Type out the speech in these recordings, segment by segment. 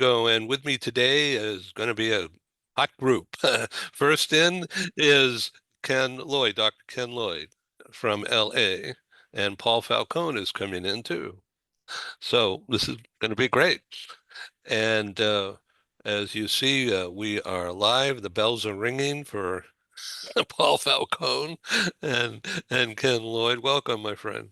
go, and with me today is going to be a hot group. First in is Dr. Ken Lloyd from LA, and Paul Falcone is coming in too. So this is going to be great. And as you see, we are live. The bells are ringing for Paul Falcone and Ken Lloyd. Welcome, my friend.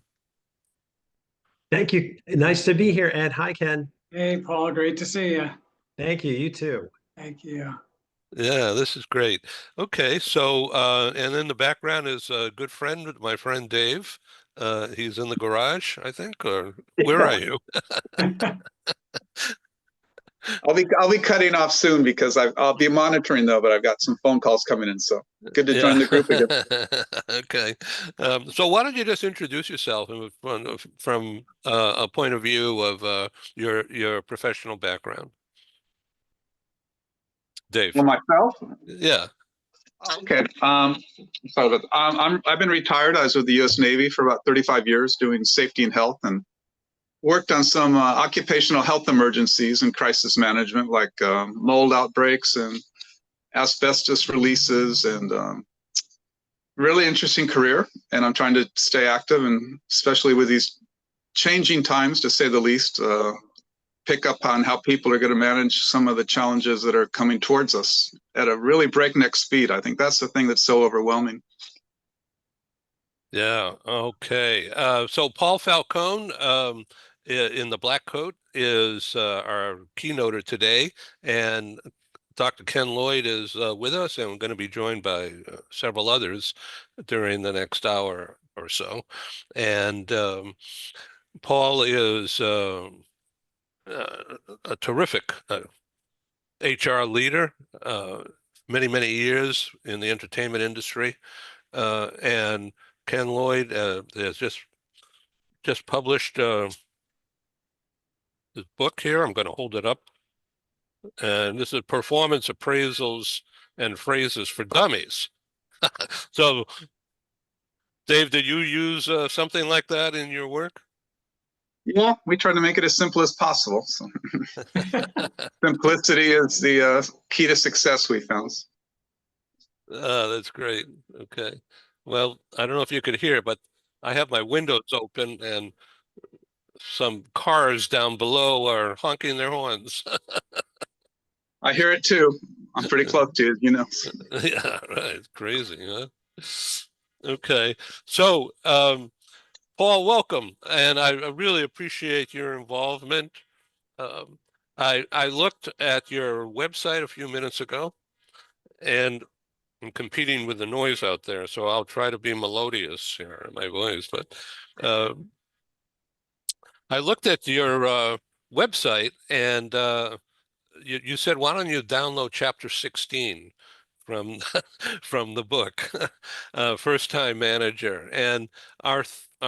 Thank you. Nice to be here, Ed. Hi, Ken. Hey, Paul, great to see you. Thank you. You too. Thank you. Yeah, this is great. Okay, so and in the background is a good friend, my friend Dave. He's in the garage, I think, or where are you? I'll be cutting off soon because I'll be monitoring though, but I've got some phone calls coming in. So good to join the group again. Okay. So why don't you just introduce yourself from a point of view of your professional background? Dave. Well, myself? Yeah. Okay. Sorry about that. I've been retired. I was with the U.S. Navy for about 35 years doing safety and health, and worked on some occupational health emergencies and crisis management, like mold outbreaks and asbestos releases, and really interesting career. And I'm trying to stay active, and especially with these changing times, to say the least, pick up on how people are going to manage some of the challenges that are coming towards us at a really breakneck speed. I think that's the thing that's so overwhelming. Yeah. Okay. So Paul Falcone, in the black coat, is our keynoter today, and Dr. Ken Lloyd is with us, and we're going to be joined by several others during the next hour or so. And Paul is a terrific HR leader, many, many years in the entertainment industry, and Ken Lloyd has just published this book here. I'm going to hold it up. And this is Performance Appraisals and Phrases for Dummies. So, Dave, did you use something like that in your work? Yeah, we try to make it as simple as possible. So. Simplicity is the key to success, we found. That's great. Okay. Well, I don't know if you could hear, but I have my windows open and some cars down below are honking their horns. I hear it too. I'm pretty close to it, you know. Yeah, right. Crazy, huh? Okay. So, Paul, welcome. And I really appreciate your involvement. I looked at your website a few minutes ago, and I'm competing with the noise out there, so I'll try to be melodious here in my voice. But I looked at your website, and you said, why don't you download chapter 16 from from the book, First Time Manager. And our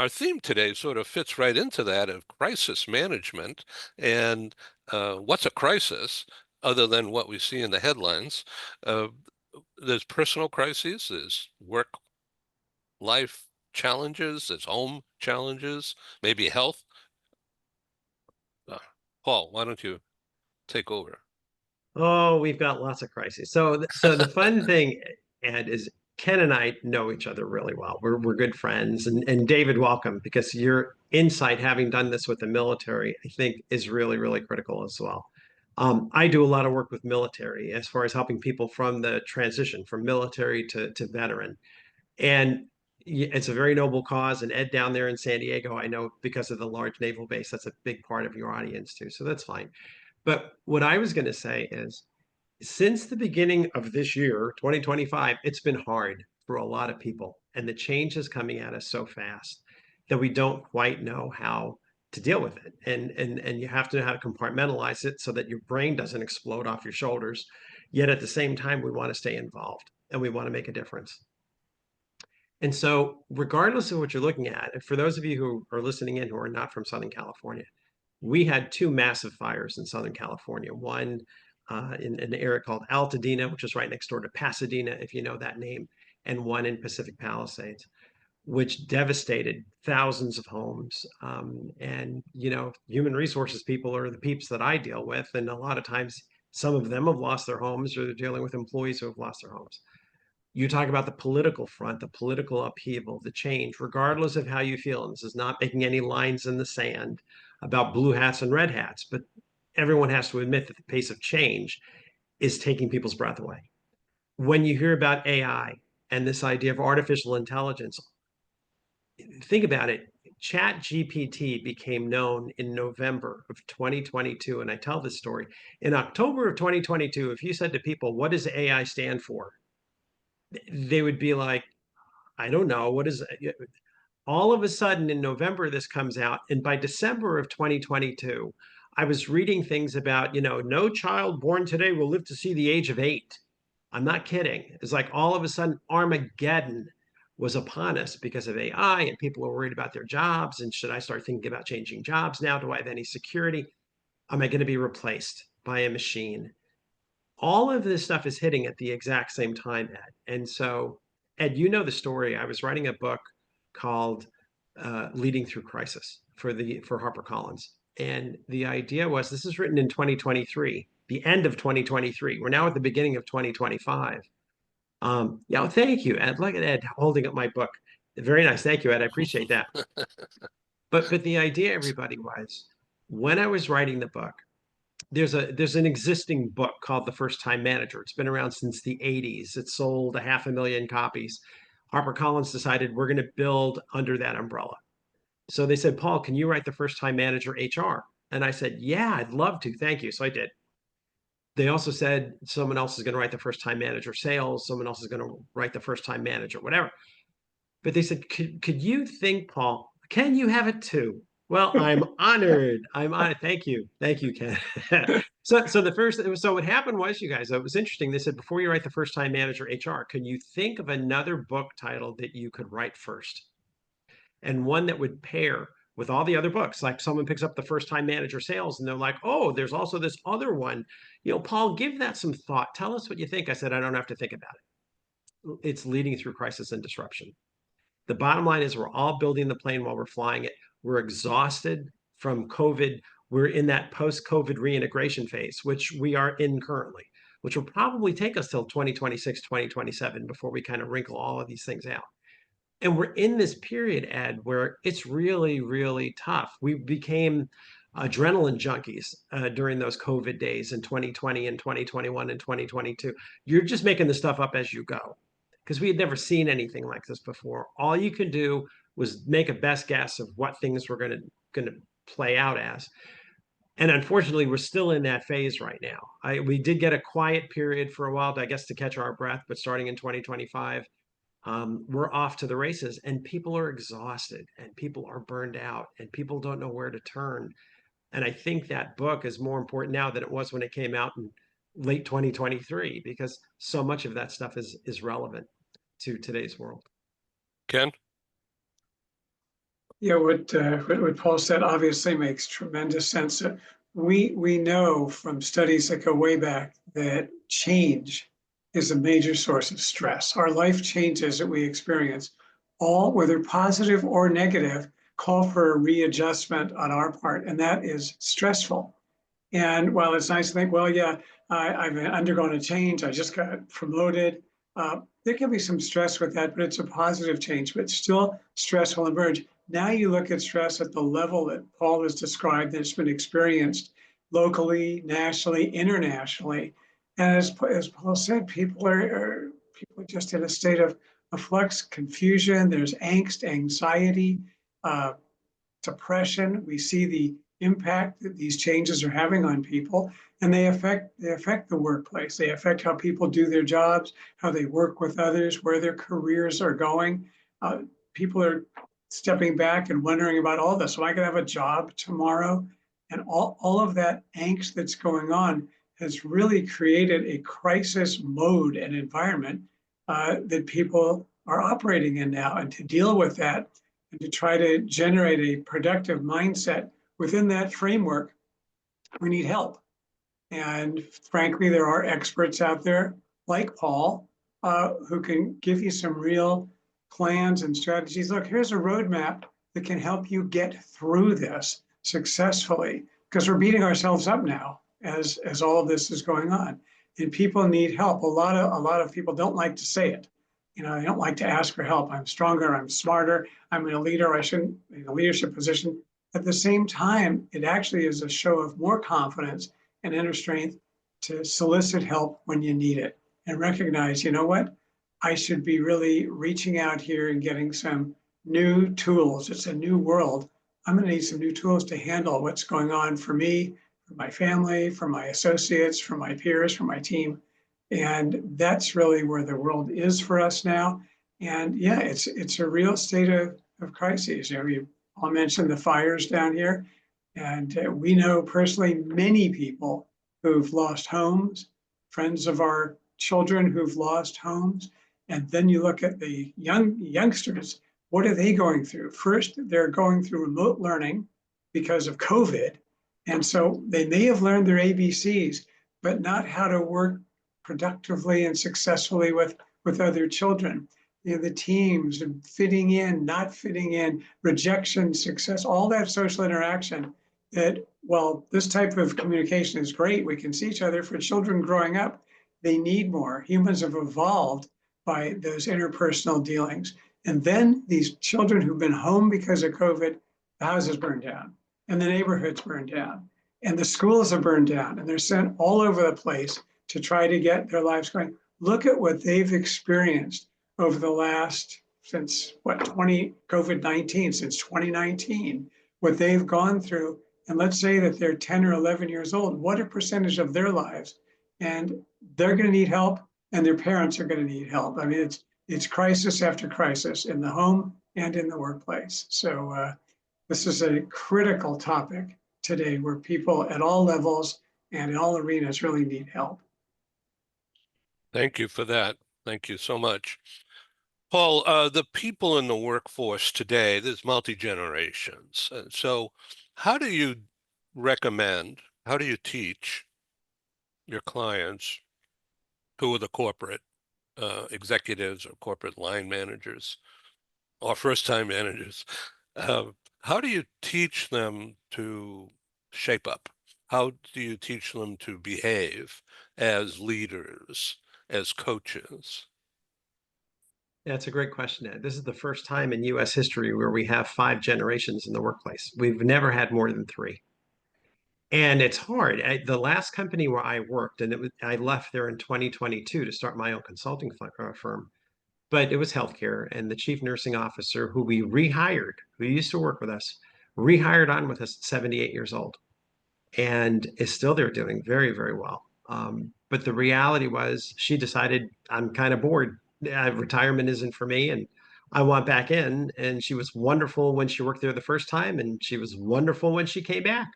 theme today sort of fits right into that of crisis management. And what's a crisis other than what we see in the headlines? There's personal crises, there's work life challenges, there's home challenges, maybe health. Paul, why don't you take over? Oh, we've got lots of crises. So the fun thing, Ed, is Ken and I know each other really well. We're good friends, and David, welcome, because your insight, having done this with the military, I think is really, really critical as well. I do a lot of work with military as far as helping people from the transition from military to veteran. And it's a very noble cause. And Ed down there in San Diego, I know because of the large naval base, that's a big part of your audience too. So that's fine. But what I was going to say is, since the beginning of this year, 2025, it's been hard for a lot of people. And the change is coming at us so fast that we don't quite know how to deal with it. And you have to know how to compartmentalize it so that your brain doesn't explode off your shoulders. Yet at the same time, we want to stay involved and we want to make a difference. And so, regardless of what you're looking at, and for those of you who are listening in who are not from Southern California, we had two massive fires in Southern California. One in an area called Altadena, which is right next door to Pasadena, if you know that name, and one in Pacific Palisades. which devastated thousands of homes. And, human resources people are the peeps that I deal with. And a lot of times, some of them have lost their homes, or they're dealing with employees who have lost their homes. You talk about the political front, the political upheaval, the change, regardless of how you feel. And this is not making any lines in the sand about blue hats and red hats, but everyone has to admit that the pace of change is taking people's breath away. When you hear about AI and this idea of artificial intelligence, think about it. Chat GPT became known in November of 2022. And I tell this story. In October of 2022, if you said to people, what does AI stand for? They would be like, I don't know. What is it? All of a sudden in November, this comes out. And by December of 2022, I was reading things about, no child born today will live to see the age of 8. I'm not kidding. It's like all of a sudden Armageddon was upon us because of AI, and people were worried about their jobs. And should I start thinking about changing jobs now? Do I have any security? Am I going to be replaced by a machine? All of this stuff is hitting at the exact same time, Ed. And so, Ed, you know the story. I was writing a book called Leading Through Crisis for HarperCollins. And the idea was, this is written in 2023, the end of 2023. We're now at the beginning of 2025. Yeah, thank you, Ed. Look at Ed holding up my book. Very nice. Thank you, Ed. I appreciate that. But the idea, everybody, was when I was writing the book, there's an existing book called The First Time Manager. It's been around since the 80s. It sold 500,000 copies. HarperCollins decided we're going to build under that umbrella. So they said, Paul, can you write The First Time Manager HR? And I said, yeah, I'd love to. Thank you. So I did. They also said someone else is going to write The First Time Manager Sales. Someone else is going to write The First Time Manager, whatever. But they said, could you think, Paul, can you have it too? Well, I'm honored. I'm honored. Thank you. Thank you, Ken. So what happened was, you guys, it was interesting. They said, before you write The First Time Manager HR, can you think of another book title that you could write first? And one that would pair with all the other books. Like someone picks up The First Time Manager Sales and they're like, oh, there's also this other one. Paul, give that some thought. Tell us what you think. I said, I don't have to think about it. It's Leading Through Crisis and Disruption. The bottom line is we're all building the plane while we're flying it. We're exhausted from COVID. We're in that post-COVID reintegration phase, which we are in currently, which will probably take us till 2026, 2027 before we kind of wrinkle all of these things out. And we're in this period, Ed, where it's really, really tough. We became adrenaline junkies during those COVID days in 2020 and 2021 and 2022. You're just making the stuff up as you go, because we had never seen anything like this before. All you could do was make a best guess of what things were going to play out as. And unfortunately, we're still in that phase right now. We did get a quiet period for a while, I guess, to catch our breath, but starting in 2025, we're off to the races, and people are exhausted and people are burned out and people don't know where to turn. And I think that book is more important now than it was when it came out in late 2023, because so much of that stuff is relevant to today's world. Ken? Yeah, what Paul said obviously makes tremendous sense. We know from studies that go way back that change is a major source of stress. Our life changes that we experience, all, whether positive or negative, call for a readjustment on our part, and that is stressful. And while it's nice to think, well, yeah, I've undergone a change, I just got promoted, there can be some stress with that, but it's a positive change, but still stressful and burden. Now you look at stress at the level that Paul has described that's been experienced locally, nationally, internationally. And as Paul said, people are just in a state of flux, confusion. There's angst, anxiety, depression. We see the impact that these changes are having on people, and they affect the workplace. They affect how people do their jobs, how they work with others, where their careers are going. People are stepping back and wondering about all this. So I could have a job tomorrow, and all of that angst that's going on has really created a crisis mode and environment that people are operating in now. And to deal with that and to try to generate a productive mindset within that framework, we need help. And frankly, there are experts out there like Paul who can give you some real plans and strategies. Look, here's a roadmap that can help you get through this successfully, because we're beating ourselves up now as all of this is going on, and people need help. A lot of people don't like to say it. You know, they don't like to ask for help. I'm stronger, I'm smarter, I'm a leader, I shouldn't be in a leadership position. At the same time, it actually is a show of more confidence and inner strength to solicit help when you need it and recognize, you know what, I should be really reaching out here and getting some new tools. It's a new world. I'm going to need some new tools to handle what's going on for me, for my family, for my associates, for my peers, for my team. And that's really where the world is for us now. And yeah, it's a real state of crises. You know, you all mentioned the fires down here. And we know personally many people who've lost homes, friends of our children who've lost homes. And then you look at the youngsters, what are they going through? First, they're going through remote learning because of COVID. And so they may have learned their ABCs, but not how to work productively and successfully with other children. You know, the teams, fitting in, not fitting in, rejection, success, all that social interaction that, well, this type of communication is great. We can see each other. For children growing up, they need more. Humans have evolved by those interpersonal dealings. And then these children who've been home because of COVID, the houses burned down and the neighborhoods burned down and the schools are burned down and they're sent all over the place to try to get their lives going. Look at what they've experienced over the last, since what, COVID-19, since 2019, what they've gone through. And let's say that they're 10 or 11 years old, what a percentage of their lives. And they're going to need help and their parents are going to need help. I mean, it's crisis after crisis in the home and in the workplace. So this is a critical topic today where people at all levels and in all arenas really need help. Thank you for that. Thank you so much. Paul, the people in the workforce today, there's multi-generations. So how do you recommend, how do you teach your clients who are the corporate executives or corporate line managers or first-time managers? How do you teach them to shape up? How do you teach them to behave as leaders, as coaches? That's a great question, Ed. This is the first time in US history where we have 5 generations in the workplace. We've never had more than 3. And it's hard. The last company where I worked, and I left there in 2022 to start my own consulting firm, but it was healthcare. And the chief nursing officer, who we rehired, who used to work with us, rehired on with us at 78 years old and is still there doing very, very well. But the reality was she decided, I'm kind of bored. Retirement isn't for me. And I want back in. And she was wonderful when she worked there the first time. And she was wonderful when she came back.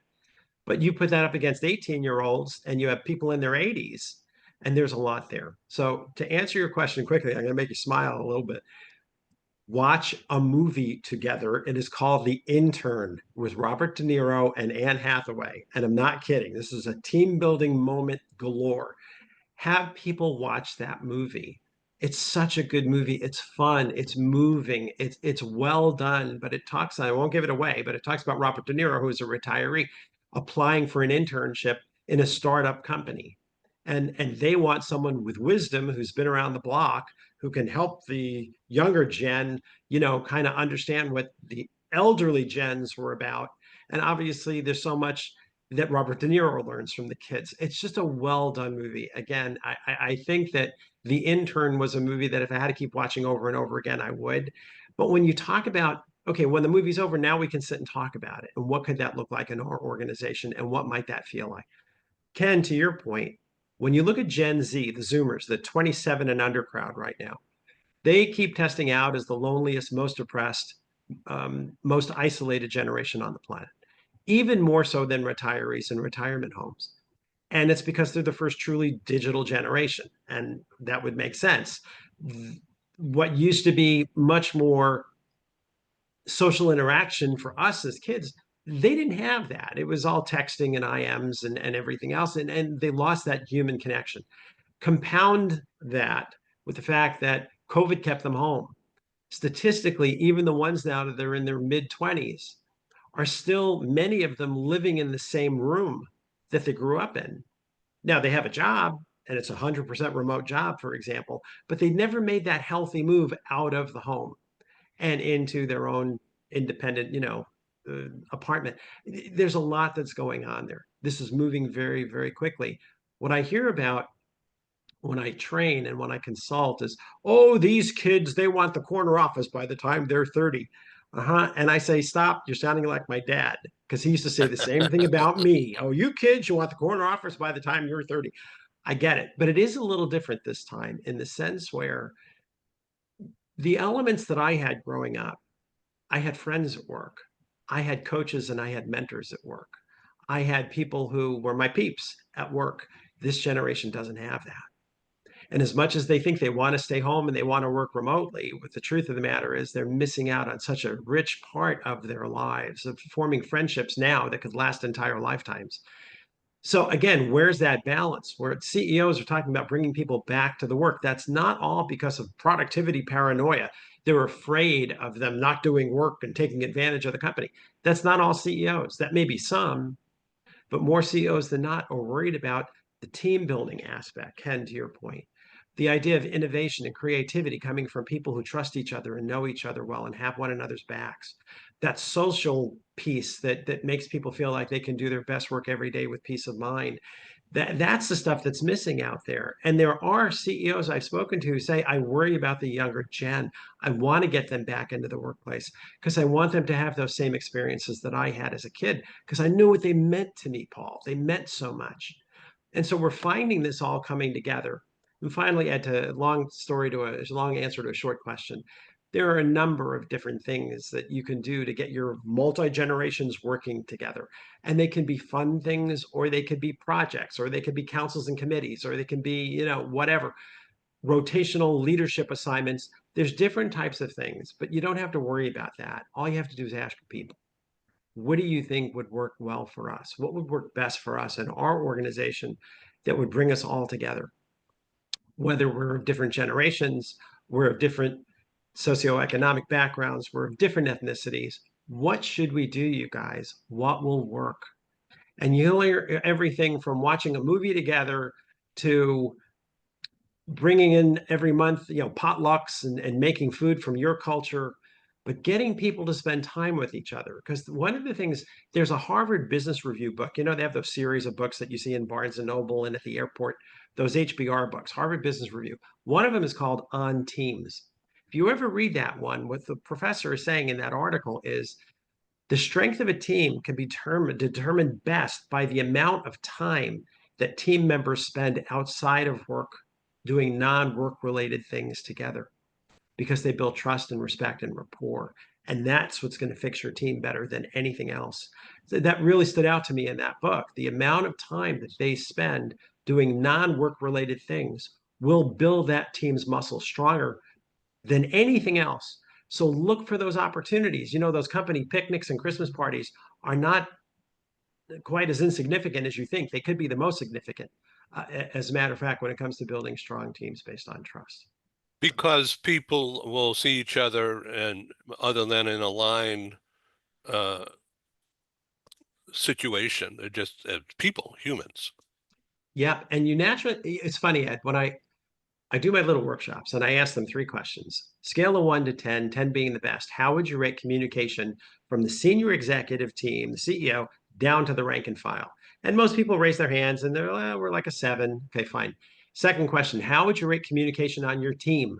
But you put that up against 18-year-olds and you have people in their 80s, and there's a lot there. So to answer your question quickly, I'm going to make you smile a little bit. Watch a movie together. It is called The Intern with Robert De Niro and Anne Hathaway. And I'm not kidding. This is a team building moment galore. Have people watch that movie. It's such a good movie. It's fun. It's moving. It's well done, but it talks, I won't give it away, but it talks about Robert De Niro, who is a retiree, applying for an internship in a startup company. And they want someone with wisdom who's been around the block, who can help the younger gen, kind of understand what the elderly gens were about. And obviously there's so much that Robert De Niro learns from the kids. It's just a well done movie. Again, I think that The Intern was a movie that if I had to keep watching over and over again, I would. But when you talk about, okay, when the movie's over, now we can sit and talk about it. And what could that look like in our organization? And what might that feel like? Ken, to your point, when you look at Gen Z, the Zoomers, the 27 and under crowd right now, they keep testing out as the loneliest, most depressed, most isolated generation on the planet, even more so than retirees in retirement homes. And it's because they're the first truly digital generation. And that would make sense. What used to be much more social interaction for us as kids, they didn't have that. It was all texting and IMs and everything else. And they lost that human connection. Compound that with the fact that COVID kept them home. statistically, even the ones now that are in their mid-20s are still, many of them, living in the same room that they grew up in. Now they have a job and it's a 100% remote job, for example, but they never made that healthy move out of the home and into their own independent, apartment. There's a lot that's going on there. This is moving very, very quickly. What I hear about when I train and when I consult is, oh, these kids, they want the corner office by the time they're 30. And I say, stop, you're sounding like my dad, because he used to say the same thing about me. Oh, you kids, you want the corner office by the time you're 30. I get it, but it is a little different this time in the sense where the elements that I had growing up, I had friends at work, I had coaches and I had mentors at work. I had people who were my peeps at work. This generation doesn't have that. And as much as they think they want to stay home and they want to work remotely, what the truth of the matter is they're missing out on such a rich part of their lives, of forming friendships now that could last entire lifetimes. So again, where's that balance? Where CEOs are talking about bringing people back to the work, that's not all because of productivity paranoia. They're afraid of them not doing work and taking advantage of the company. That's not all CEOs. That may be some, but more CEOs than not are worried about the team building aspect. Ken, to your point, the idea of innovation and creativity coming from people who trust each other and know each other well and have one another's backs. That social piece that makes people feel like they can do their best work every day with peace of mind. That's the stuff that's missing out there. And there are CEOs I've spoken to who say, I worry about the younger gen. I want to get them back into the workplace because I want them to have those same experiences that I had as a kid, because I knew what they meant to me, Paul. They meant so much. And so we're finding this all coming together. And finally, add to a long story to a long answer to a short question. There are a number of different things that you can do to get your multi-generations working together. And they can be fun things, or they could be projects, or they could be councils and committees, or they can be, whatever, rotational leadership assignments. There's different types of things, but you don't have to worry about that. All you have to do is ask people, what do you think would work well for us? What would work best for us in our organization that would bring us all together? Whether we're of different generations, we're of different socioeconomic backgrounds, we're of different ethnicities. What should we do, you guys? What will work? And you'll hear everything from watching a movie together to bringing in every month, potlucks and making food from your culture, but getting people to spend time with each other. Because one of the things, there's a Harvard Business Review book. They have those series of books that you see in Barnes and Noble and at the airport, those HBR books, Harvard Business Review. One of them is called On Teams. If you ever read that one, what the professor is saying in that article is the strength of a team can be determined best by the amount of time that team members spend outside of work doing non-work related things together, because they build trust and respect and rapport. And that's what's going to fix your team better than anything else. So that really stood out to me in that book. The amount of time that they spend doing non-work related things will build that team's muscle stronger than anything else. So look for those opportunities. Those company picnics and Christmas parties are not quite as insignificant as you think. They could be the most significant, as a matter of fact, when it comes to building strong teams based on trust. Because people will see each other, and other than in a line situation, they're just people, humans. Yeah, and it's funny, Ed, when I do my little workshops and I ask them three questions. Scale of 1 to 10, 10 being the best. How would you rate communication from the senior executive team, the CEO, down to the rank and file? And most people raise their hands and they're, we're like a 7. Okay, fine. Second question, how would you rate communication on your team?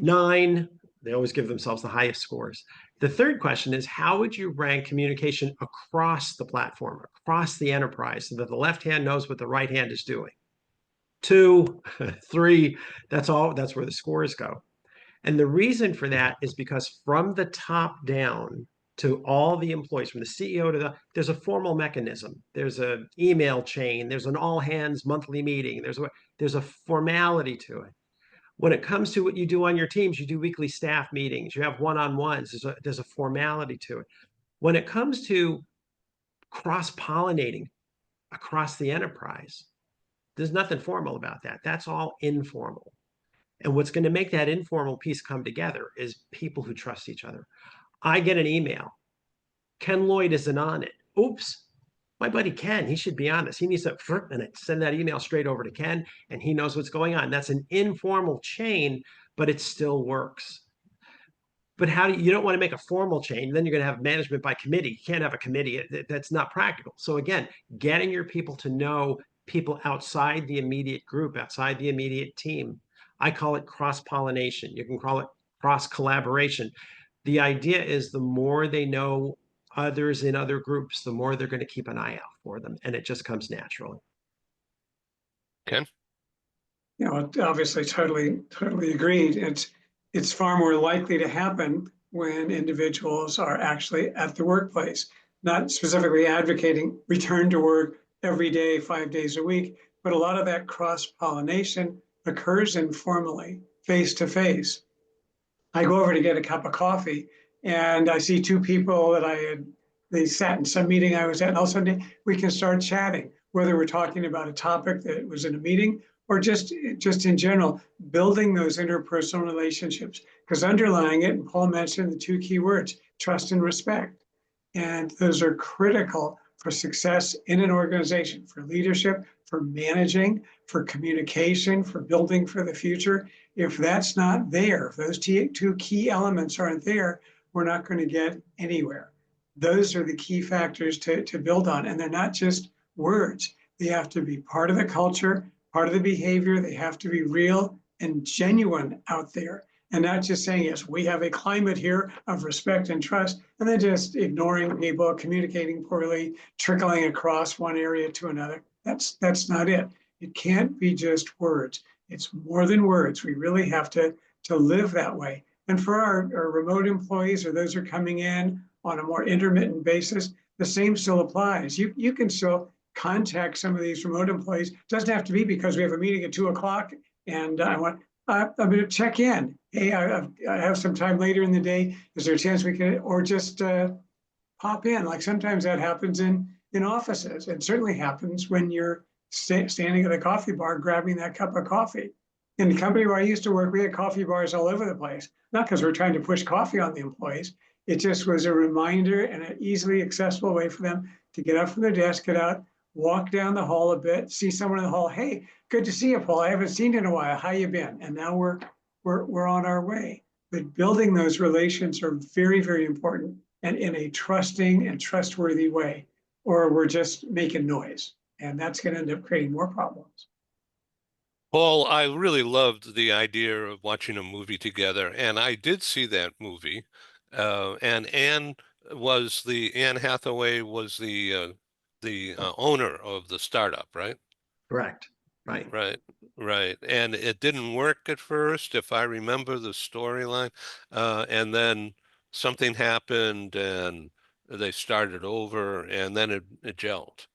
9. They always give themselves the highest scores. The third question is, how would you rank communication across the platform, across the enterprise, so that the left hand knows what the right hand is doing? 2, 3, that's all. That's where the scores go. And the reason for that is because from the top down to all the employees, from the CEO to there's a formal mechanism. There's an email chain. There's an all hands monthly meeting. There's a formality to it. When it comes to what you do on your teams, you do weekly staff meetings. You have one-on-ones. There's a formality to it. When it comes to cross-pollinating across the enterprise, there's nothing formal about that. That's all informal. And what's going to make that informal piece come together is people who trust each other. I get an email. Ken Lloyd isn't on it. Oops. My buddy Ken, he should be on this. He needs to, and I send that email straight over to Ken, and he knows what's going on. That's an informal chain, but it still works. But how do you don't want to make a formal chain? Then you're going to have management by committee. You can't have a committee. That's not practical. So again, getting your people to know people outside the immediate group, outside the immediate team. I call it cross-pollination. You can call it cross-collaboration. The idea is the more they know others in other groups, the more they're going to keep an eye out for them. And it just comes naturally. Ken? You know, obviously, totally agreed. It's far more likely to happen when individuals are actually at the workplace, not specifically advocating return to work every day, 5 days a week, but a lot of that cross-pollination occurs informally, face to face. I go over to get a cup of coffee and I see two people that they sat in some meeting I was at, and all of a sudden we can start chatting, whether we're talking about a topic that was in a meeting or just in general, building those interpersonal relationships. Because underlying it, and Paul mentioned the two key words, trust and respect. And those are critical for success in an organization, for leadership, for managing, for communication, for building for the future. If that's not there, if those two key elements aren't there, we're not going to get anywhere. Those are the key factors to build on. And they're not just words. They have to be part of the culture, part of the behavior. They have to be real and genuine out there. And not just saying, yes, we have a climate here of respect and trust, and then just ignoring people, communicating poorly, trickling across one area to another. That's not it. It can't be just words. It's more than words. We really have to live that way. And for our remote employees or those who are coming in on a more intermittent basis, the same still applies. You can still contact some of these remote employees. It doesn't have to be because we have a meeting at 2 o'clock and I'm going to check in. Hey, I have some time later in the day. Is there a chance we can, or just pop in? Like sometimes that happens in offices. It certainly happens when you're standing at a coffee bar, grabbing that cup of coffee. In the company where I used to work, we had coffee bars all over the place. Not because we're trying to push coffee on the employees. It just was a reminder and an easily accessible way for them to get up from their desk, get out, walk down the hall a bit, see someone in the hall. Hey, good to see you, Paul. I haven't seen you in a while. How you been? And now we're on our way. But building those relations are very, very important, and in a trusting and trustworthy way, or we're just making noise. And that's going to end up creating more problems. Paul, I really loved the idea of watching a movie together, and I did see that movie. And Anne Hathaway was the owner of the startup, right? Correct. Right. Right, right. And it didn't work at first, if I remember the storyline. And then something happened and they started over and then it gelled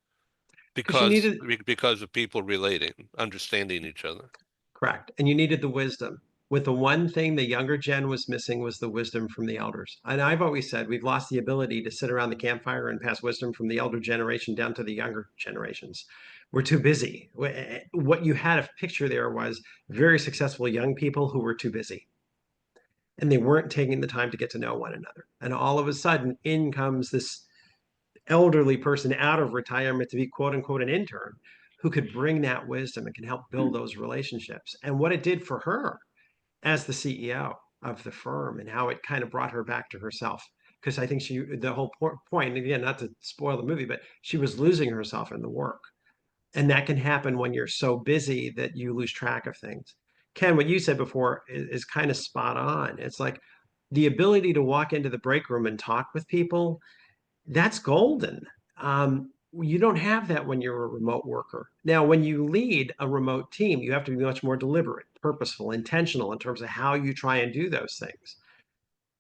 Because you needed, because of people relating, understanding each other. correct. And you needed the wisdom. With the one thing the younger gen was missing was the wisdom from the elders. And I've always said we've lost the ability to sit around the campfire and pass wisdom from the elder generation down to the younger generations. We're too busy. What you had a picture there was very successful young people who were too busy. And they weren't taking the time to get to know one another. And all of a sudden, in comes this elderly person out of retirement to be quote unquote an intern who could bring that wisdom and can help build those relationships. And what it did for her as the CEO of the firm and how it kind of brought her back to herself. Because I think the whole point, again, not to spoil the movie, but she was losing herself in the work. And that can happen when you're so busy that you lose track of things. Ken, what you said before is kind of spot on. It's like the ability to walk into the break room and talk with people, that's golden. You don't have that when you're a remote worker. Now, when you lead a remote team, you have to be much more deliberate, purposeful, intentional in terms of how you try and do those things.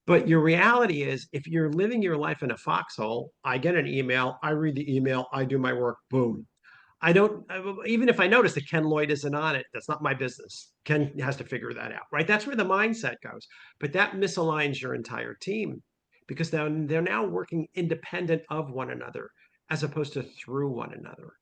But your reality is, if you're living your life in a foxhole, I get an email, I read the email, I do my work, boom. I don't, even if I notice that Ken Lloyd isn't on it, that's not my business. Ken has to figure that out, right? That's where the mindset goes. But that misaligns your entire team because they're now working independent of one another as opposed to through one another.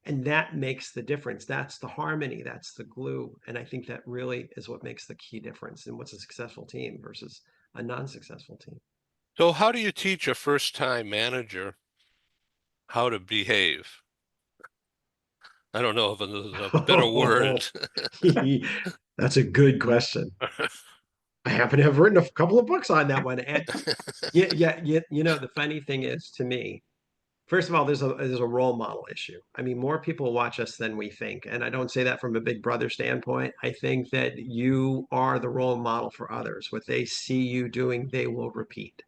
And that makes the difference. That's the harmony, that's the glue. And I think that really is what makes the key difference in what's a successful team versus a non-successful team. So how do you teach a first-time manager how to behave? I don't know if there's a better word. That's a good question. I happen to have written a couple of books on that one. And yeah, the funny thing is to me, first of all, there's a role model issue. I mean, more people watch us than we think. And I don't say that from a big brother standpoint. I think that you are the role model for others. What they see you doing, they will repeat.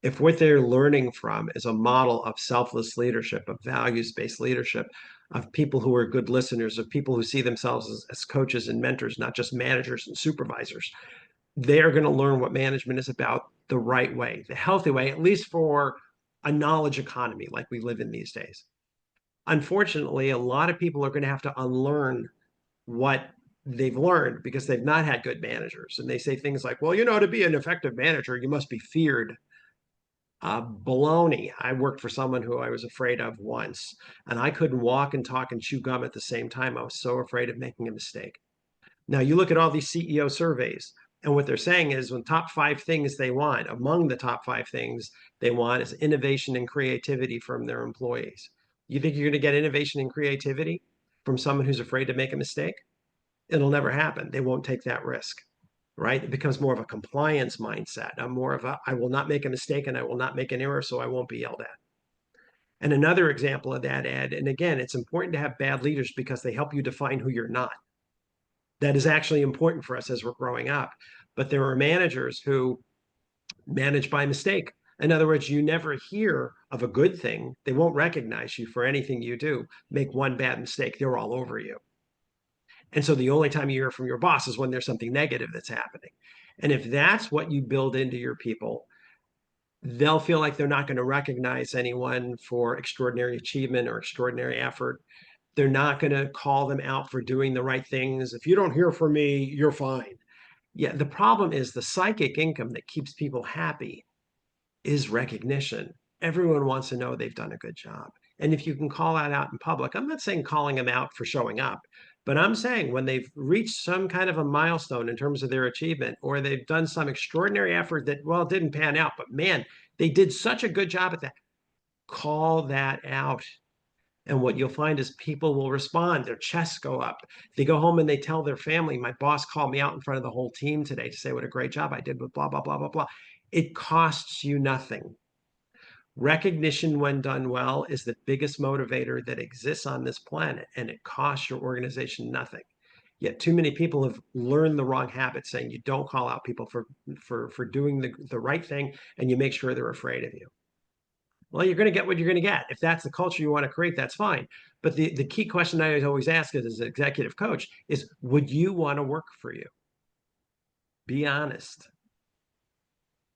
If what they're learning from is a model of selfless leadership, of values-based leadership, of people who are good listeners, of people who see themselves as coaches and mentors, not just managers and supervisors, they're going to learn what management is about the right way, the healthy way, at least for a knowledge economy like we live in these days. Unfortunately, a lot of people are going to have to unlearn what they've learned because they've not had good managers. And they say things like, well, to be an effective manager, you must be feared. Baloney. I worked for someone who I was afraid of once, and I couldn't walk and talk and chew gum at the same time. I was so afraid of making a mistake. Now you look at all these CEO surveys, and what they're saying is when top 5 things they want, among the top 5 things they want is innovation and creativity from their employees. You think you're going to get innovation and creativity from someone who's afraid to make a mistake? It'll never happen. They won't take that risk, right? It becomes more of a compliance mindset. I'm more of a, I will not make a mistake and I will not make an error, so I won't be yelled at. And another example of that, Ed, and again, it's important to have bad leaders because they help you define who you're not. That is actually important for us as we're growing up. But there are managers who manage by mistake. In other words, you never hear of a good thing. They won't recognize you for anything you do. Make one bad mistake, they're all over you. And so the only time you hear from your boss is when there's something negative that's happening. And if that's what you build into your people, they'll feel like they're not going to recognize anyone for extraordinary achievement or extraordinary effort. They're not going to call them out for doing the right things. If you don't hear from me, you're fine. Yeah, the problem is the psychic income that keeps people happy is recognition. Everyone wants to know they've done a good job. And if you can call that out in public, I'm not saying calling them out for showing up, but I'm saying when they've reached some kind of a milestone in terms of their achievement, or they've done some extraordinary effort that, well, didn't pan out, but man, they did such a good job at that, call that out. And what you'll find is people will respond, their chests go up. They go home and they tell their family, my boss called me out in front of the whole team today to say what a great job I did with blah, blah, blah, blah, blah. It costs you nothing. Recognition, when done well, is the biggest motivator that exists on this planet, and it costs your organization nothing. Yet too many people have learned the wrong habit, saying you don't call out people for doing the right thing, and you make sure they're afraid of you. Well, you're going to get what you're going to get. If that's the culture you want to create, that's fine. But the key question I always ask as an executive coach is, would you want to work for you? Be honest.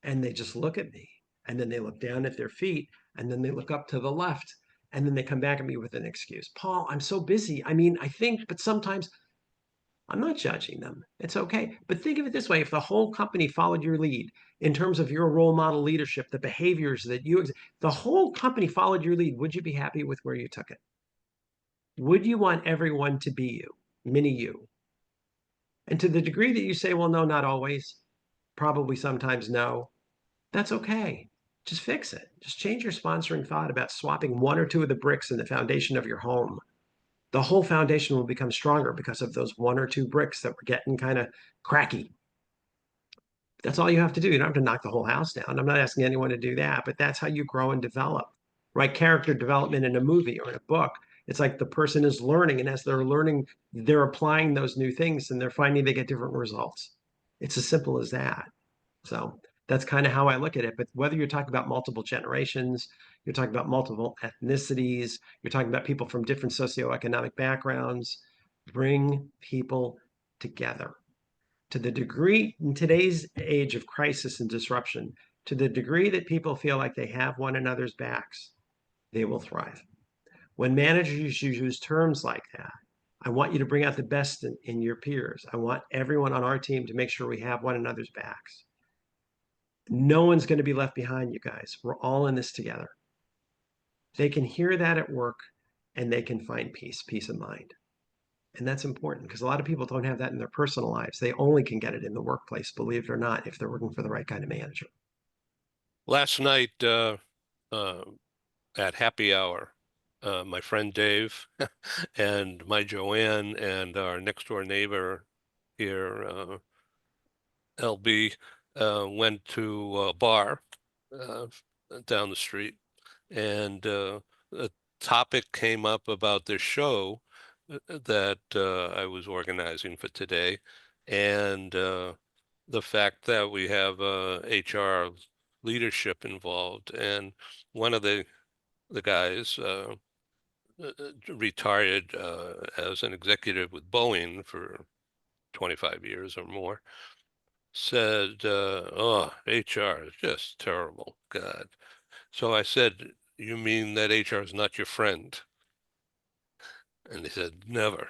And they just look at me, and then they look down at their feet, and then they look up to the left, and then they come back at me with an excuse. Paul, I'm so busy. I mean, I think, but sometimes I'm not judging them. It's okay. But think of it this way. If the whole company followed your lead in terms of your role model leadership, the behaviors that the whole company followed your lead, would you be happy with where you took it? Would you want everyone to be you, mini you? And to the degree that you say, well, no, not always, probably sometimes no, that's okay. Just fix it. Just change your sponsoring thought about swapping 1 or 2 of the bricks in the foundation of your home. The whole foundation will become stronger because of those 1 or 2 bricks that were getting kind of cracky. That's all you have to do. You don't have to knock the whole house down. I'm not asking anyone to do that, but that's how you grow and develop, right? Character development in a movie or in a book. It's like the person is learning, and as they're learning, they're applying those new things and they're finding they get different results. It's as simple as that. So that's kind of how I look at it. But whether you're talking about multiple generations, you're talking about multiple ethnicities, you're talking about people from different socioeconomic backgrounds, bring people together. To the degree in today's age of crisis and disruption, to the degree that people feel like they have one another's backs, they will thrive. When managers use terms like that, I want you to bring out the best in your peers. I want everyone on our team to make sure we have one another's backs. No one's going to be left behind, you guys. We're all in this together. They can hear that at work. and they can find peace of mind. And that's important because a lot of people don't have that in their personal lives. They only can get it in the workplace, believe it or not, if they're working for the right kind of manager. Last night uh, at happy hour, my friend Dave and my Joanne and our next door neighbor here, LB, went to a bar uh, down the street, and a topic came up about this show that I was organizing for today, and the fact that we have HR leadership involved, and one of the guys retired as an executive with Boeing for 25 years or more, said, "Oh, HR is just terrible, God." So I said, "You mean that HR is not your friend?" And he said, "Never."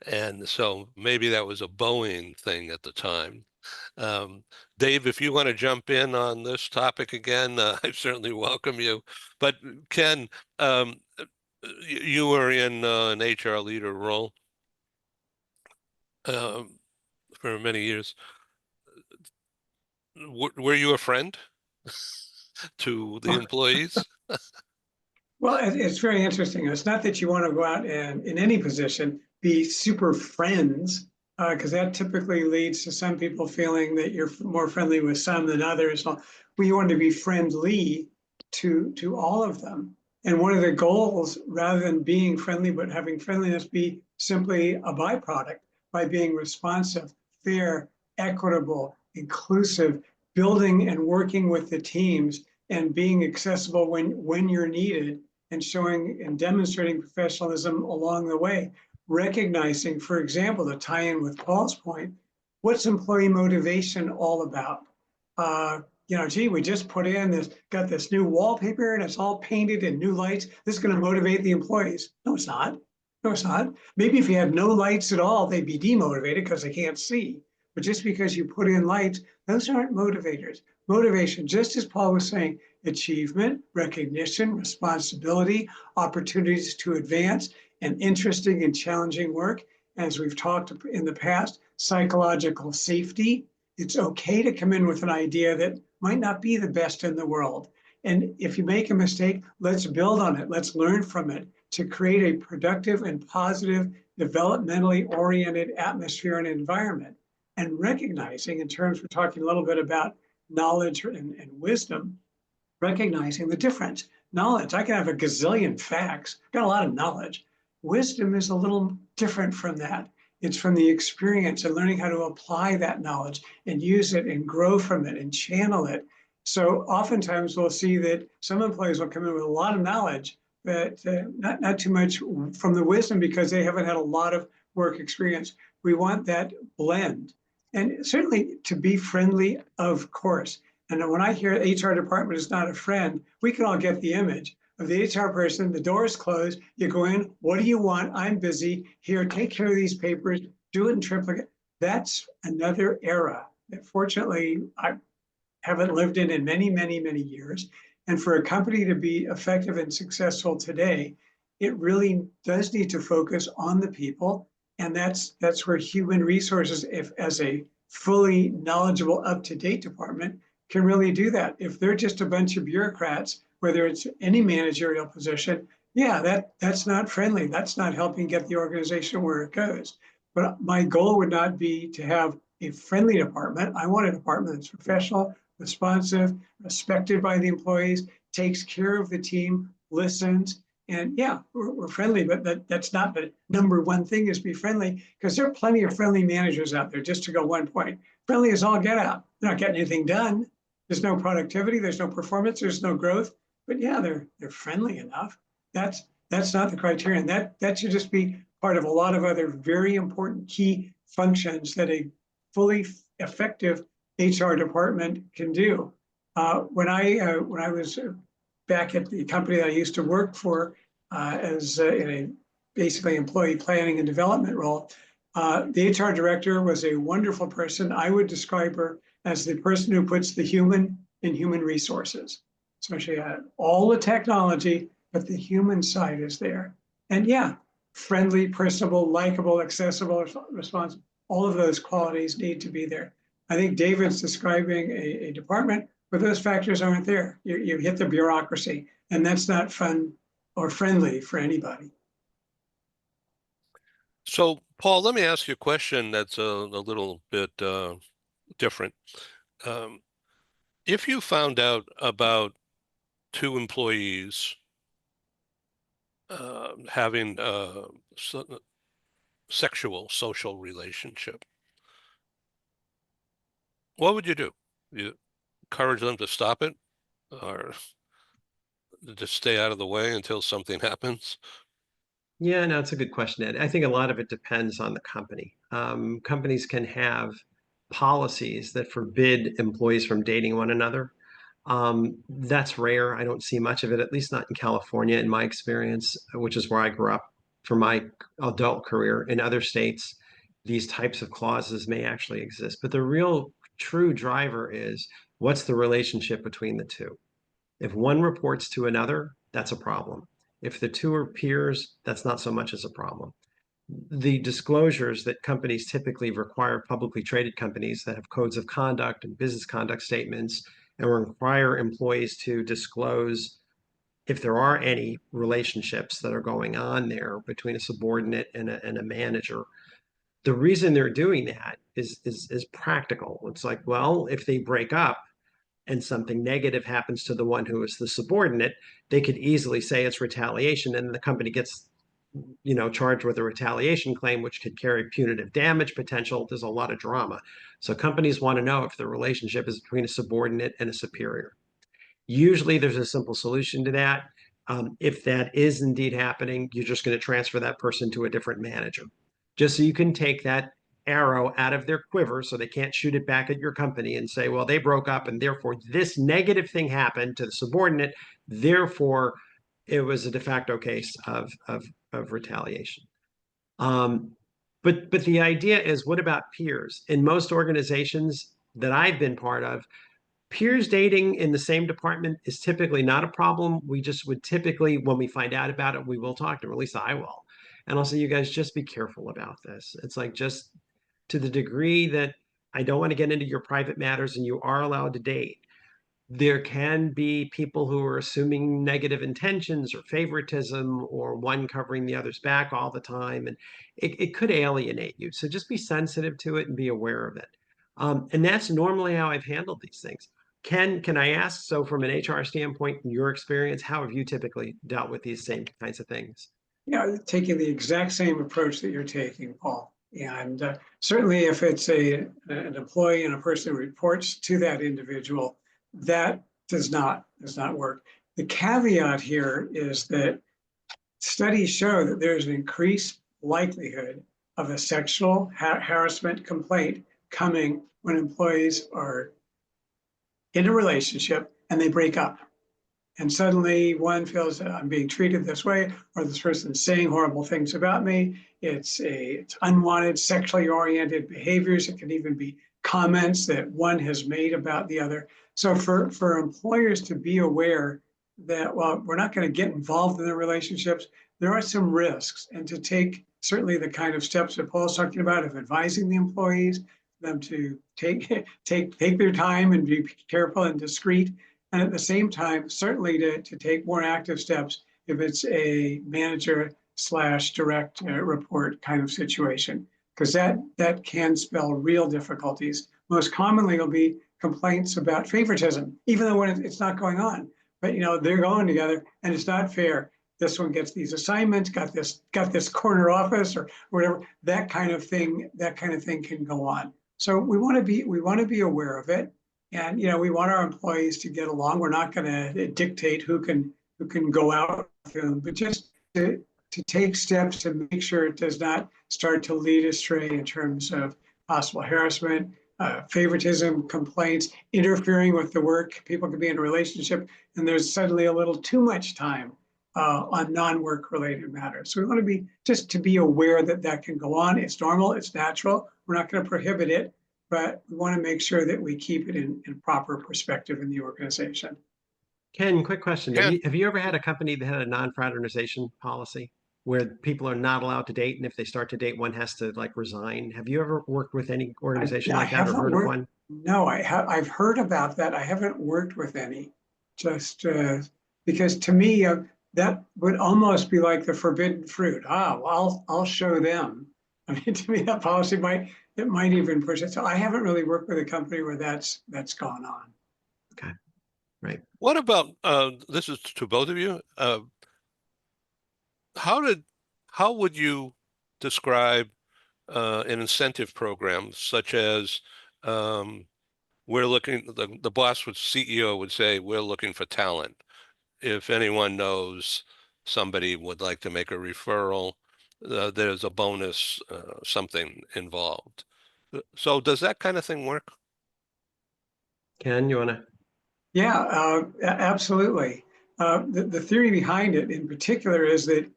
And so maybe that was a Boeing thing at the time. Um, Dave, if you want to jump in on this topic again, I certainly welcome you. But Ken, you were in an HR leader role um, for many years. Were you a friend to the employees? Well, it's very interesting. It's not that you want to go out and, in any position, be super friends, because that typically leads to some people feeling that you're more friendly with some than others. Well, we want to be friendly to all of them. And one of the goals, rather than being friendly, but having friendliness be simply a byproduct by being responsive, fair, equitable, inclusive, building and working with the teams and being accessible when you're needed, and showing and demonstrating professionalism along the way. Recognizing, for example, the tie-in with Paul's point, what's employee motivation all about? Gee, we just got this new wallpaper and it's all painted in new lights. This is going to motivate the employees. No, it's not. No, it's not. Maybe if you had no lights at all, they'd be demotivated because they can't see. But just because you put in lights, those aren't motivators. Motivation, just as Paul was saying, achievement, recognition, responsibility, opportunities to advance, and interesting and challenging work. As we've talked in the past, psychological safety. It's okay to come in with an idea that might not be the best in the world. And if you make a mistake, let's build on it. Let's learn from it to create a productive and positive, developmentally oriented atmosphere and environment. And recognizing, in terms, we're talking a little bit about knowledge and wisdom, recognizing the difference. Knowledge, I can have a gazillion facts, got a lot of knowledge. Wisdom is a little different from that. It's from the experience and learning how to apply that knowledge and use it and grow from it and channel it. So oftentimes we'll see that some employees will come in with a lot of knowledge, but not too much from the wisdom because they haven't had a lot of work experience. We want that blend. And certainly to be friendly, of course. And when I hear HR department is not a friend, we can all get the image of the HR person, the door is closed, you go in, what do you want? I'm busy, here, take care of these papers, do it in triplicate. That's another era that fortunately I haven't lived in many, many, many years. And for a company to be effective and successful today, it really does need to focus on the people. And that's where human resources, if as a fully knowledgeable, up-to-date department, can really do that. If they're just a bunch of bureaucrats, whether it's any managerial position, yeah, that's not friendly. That's not helping get the organization where it goes. But my goal would not be to have a friendly department. I want a department that's professional, responsive, respected by the employees, takes care of the team, listens. And yeah, we're friendly, but that's not the number one thing is be friendly, because there are plenty of friendly managers out there, just to go one point. Friendly is all get out. They're not getting anything done. There's no productivity, there's no performance, there's no growth. But yeah, they're friendly enough. That's not the criterion. That should just be part of a lot of other very important key functions that a fully effective HR department can do. When I was back at the company that I used to work for as in a basically employee planning and development role, the HR director was a wonderful person. I would describe her as the person who puts the human in human resources. So she had all the technology, but the human side is there. And yeah, friendly, personable, likable, accessible, responsive, all of those qualities need to be there. I think David's describing a department where those factors aren't there. You hit the bureaucracy, and that's not fun or friendly for anybody. So, Paul, let me ask you a question that's a little bit different. Um, if you found out about two employees having a sexual social relationship, what would you do? You encourage them to stop it, or just stay out of the way until something happens? Yeah, no, it's a good question, Ed. I think a lot of it depends on the company. Companies can have policies that forbid employees from dating one another. That's rare. I don't see much of it, at least not in California, in my experience, which is where I grew up for my adult career. In other states, these types of clauses may actually exist. But the real true driver is what's the relationship between the two? If one reports to another, that's a problem. If the two are peers, that's not so much as a problem. The disclosures that companies typically require, publicly traded companies that have codes of conduct and business conduct statements, and require employees to disclose if there are any relationships that are going on there between a subordinate and a manager. The reason they're doing that is practical. It's like, well, if they break up, and something negative happens to the one who is the subordinate, they could easily say it's retaliation, and the company gets, charged with a retaliation claim, which could carry punitive damage potential. There's a lot of drama. So companies want to know if the relationship is between a subordinate and a superior. Usually there's a simple solution to that. If that is indeed happening, you're just going to transfer that person to a different manager, just so you can take that arrow out of their quiver so they can't shoot it back at your company and say, well, they broke up and therefore this negative thing happened to the subordinate. Therefore, it was a de facto case of retaliation. But the idea is, what about peers? In most organizations that I've been part of, peers dating in the same department is typically not a problem. We just would typically, when we find out about it, we will talk to them, or at least I will. And I'll say, you guys just be careful about this. It's like, just to the degree that I don't want to get into your private matters and you are allowed to date, there can be people who are assuming negative intentions or favoritism, or one covering the other's back all the time. And it could alienate you. So just be sensitive to it and be aware of it. And that's normally how I've handled these things. Ken, can I ask, so from an HR standpoint, in your experience, how have you typically dealt with these same kinds of things? Yeah, taking the exact same approach that you're taking, Paul. And certainly if it's an employee and a person who reports to that individual, that does not work. The caveat here is that studies show that there's an increased likelihood of a sexual harassment complaint coming when employees are in a relationship and they break up. And suddenly one feels that I'm being treated this way, or this person's saying horrible things about me. It's unwanted sexually oriented behaviors. It can even be comments that one has made about the other. So for employers to be aware that, while we're not going to get involved in the relationships, there are some risks, and to take certainly the kind of steps that Paul's talking about, of advising the employees, them to take their time and be careful and discreet. And at the same time, certainly to take more active steps if it's a manager / direct report kind of situation, because that can spell real difficulties. Most commonly, it'll be complaints about favoritism, even though when it's not going on. But they're going together, and it's not fair. This one gets these assignments, got this corner office, or whatever. That kind of thing can go on. So we want to be aware of it. And we want our employees to get along. We're not going to dictate who can go out with them, but just to take steps to make sure it does not start to lead astray in terms of possible harassment, favoritism, complaints, interfering with the work. People could be in a relationship and there's suddenly a little too much time on non-work related matters. So we want to be aware that can go on. It's normal, it's natural. We're not going to prohibit it, but we want to make sure that we keep it in proper perspective in the organization. Ken, quick question. Ken. Have you ever had a company that had a non-fraternization policy? where people are not allowed to date, and if they start to date, one has to like resign. Have you ever worked with any organization I like that or haven't heard of worked. one? No, I've heard about that. I haven't worked with any. Just because to me that would almost be like the forbidden fruit. Ah, well, I'll show them. I mean, to me, that policy might even push it. So I haven't really worked with a company where that's gone on. Okay, right. What about this is to both of you? How did how would you describe an incentive program such as we're looking the boss would CEO would say we're looking for talent. If anyone knows somebody would like to make a referral, there's a bonus, something involved. So does that kind of thing work? Ken, you want to? Yeah, absolutely. The theory behind it in particular is that